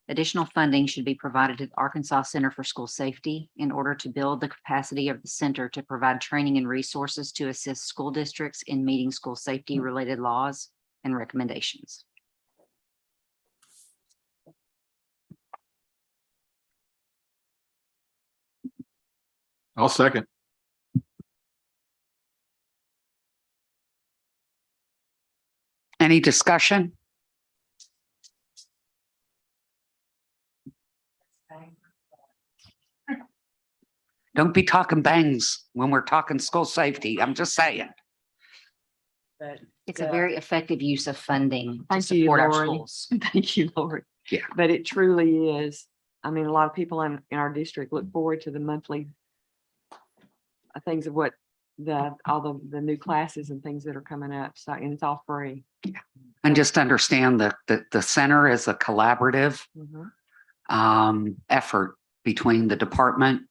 Additional funding should be provided to the Arkansas Center for School Safety in order to build the capacity of the center to provide training and resources to assist school districts in meeting school safety related laws and recommendations. I'll second. Any discussion? Don't be talking bangs when we're talking school safety. I'm just saying. But It's a very effective use of funding to Thank you, support our Lori. schools. thank you, Lord. Yeah. But it truly is. I mean, a lot of people in our district look forward to the monthly things of what all the new classes and things that are coming up. So, and it's all free. And just understand that the center is a collaborative effort between the department,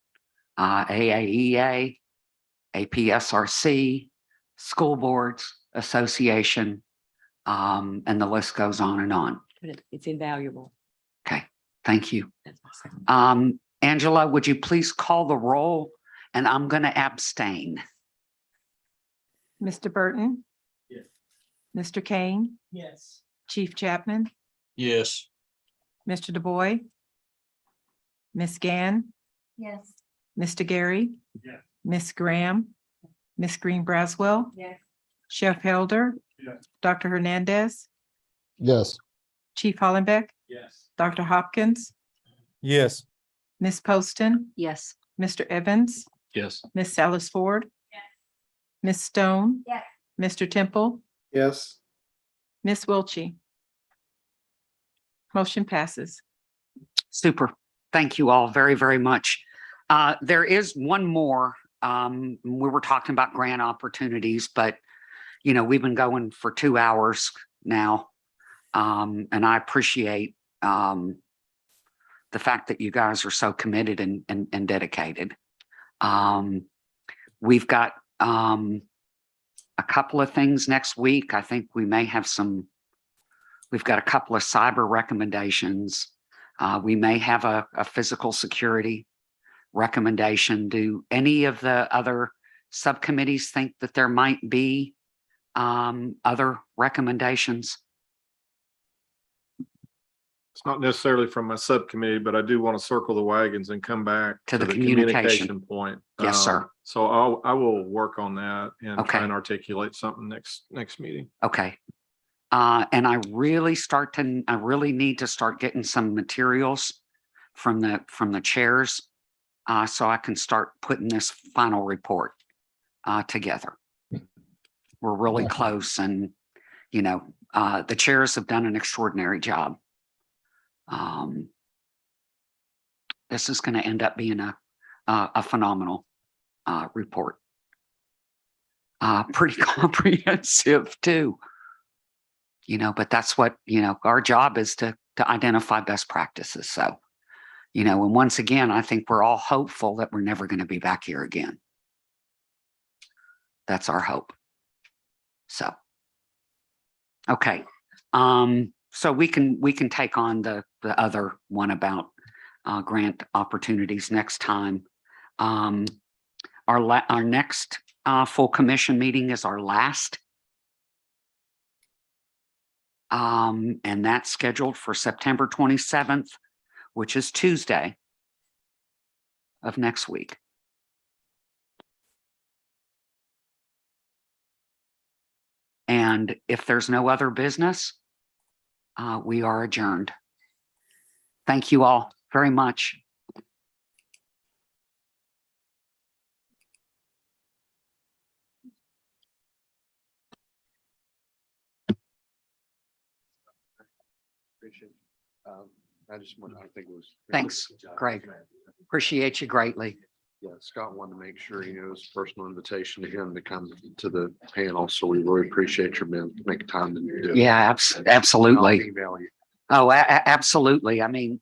AAEA, APSRC, school boards, association, and the list goes on and on. But it's invaluable. Okay, thank you. That's my second. Angela, would you please call the roll? And I'm going to abstain. Mr. Burton? Yes. Mr. Kane? Yes. Chief Chapman? Yes. Mr. DuBois? Ms. Gann? Yes. Mr. Gary? Yes. Ms. Graham? Ms. Green Braswell? Yes. Chef Helder? Yes. Dr. Hernandez? Yes. Chief Hollenbeck? Yes. Dr. Hopkins? Yes. Ms. Poston? Yes. Mr. Evans? Yes. Ms. Salas Ford? Yes. Ms. Stone? Yes. Mr. Temple? Yes. Ms. Wilchy? Motion passes. Super. Thank you all very, very much. There is one more. We were talking about grant opportunities, but we've been going for 2 hours now. And I appreciate the fact that you guys are so committed and dedicated. We've got a couple of things next week. I think we may have we've got a couple of cyber recommendations. We may have a physical security recommendation. Do any of the other subcommittees think that there might be other recommendations? It's not necessarily from my subcommittee, but I do want to circle the wagons and come back To the communication. point. Yes, sir. So I will work on that and Okay. try and articulate something next meeting. Okay. And I really need to start getting some materials from the chairs so I can start putting this final report together. We're really close, and the chairs have done an extraordinary job. This is going to end up being a phenomenal report. Pretty comprehensive too. But that's what, our job is to identify best practices. So, and once again, I think we're all hopeful that we're never going to be back here again. That's our hope. So, okay. So we can take on the other one about grant opportunities next time. Our next full commission meeting is our last. And that's scheduled for September 27th, which is Tuesday of next week. And if there's no other business, we are adjourned. Thank you all very much. Appreciate I think it was. Thanks, Greg. Appreciate you greatly. Yeah, Scott wanted to make sure, it was a personal invitation to him to come to the panel, so we really appreciate your making time to do it. Yeah, I'll absolutely. email you. Oh, absolutely. I mean,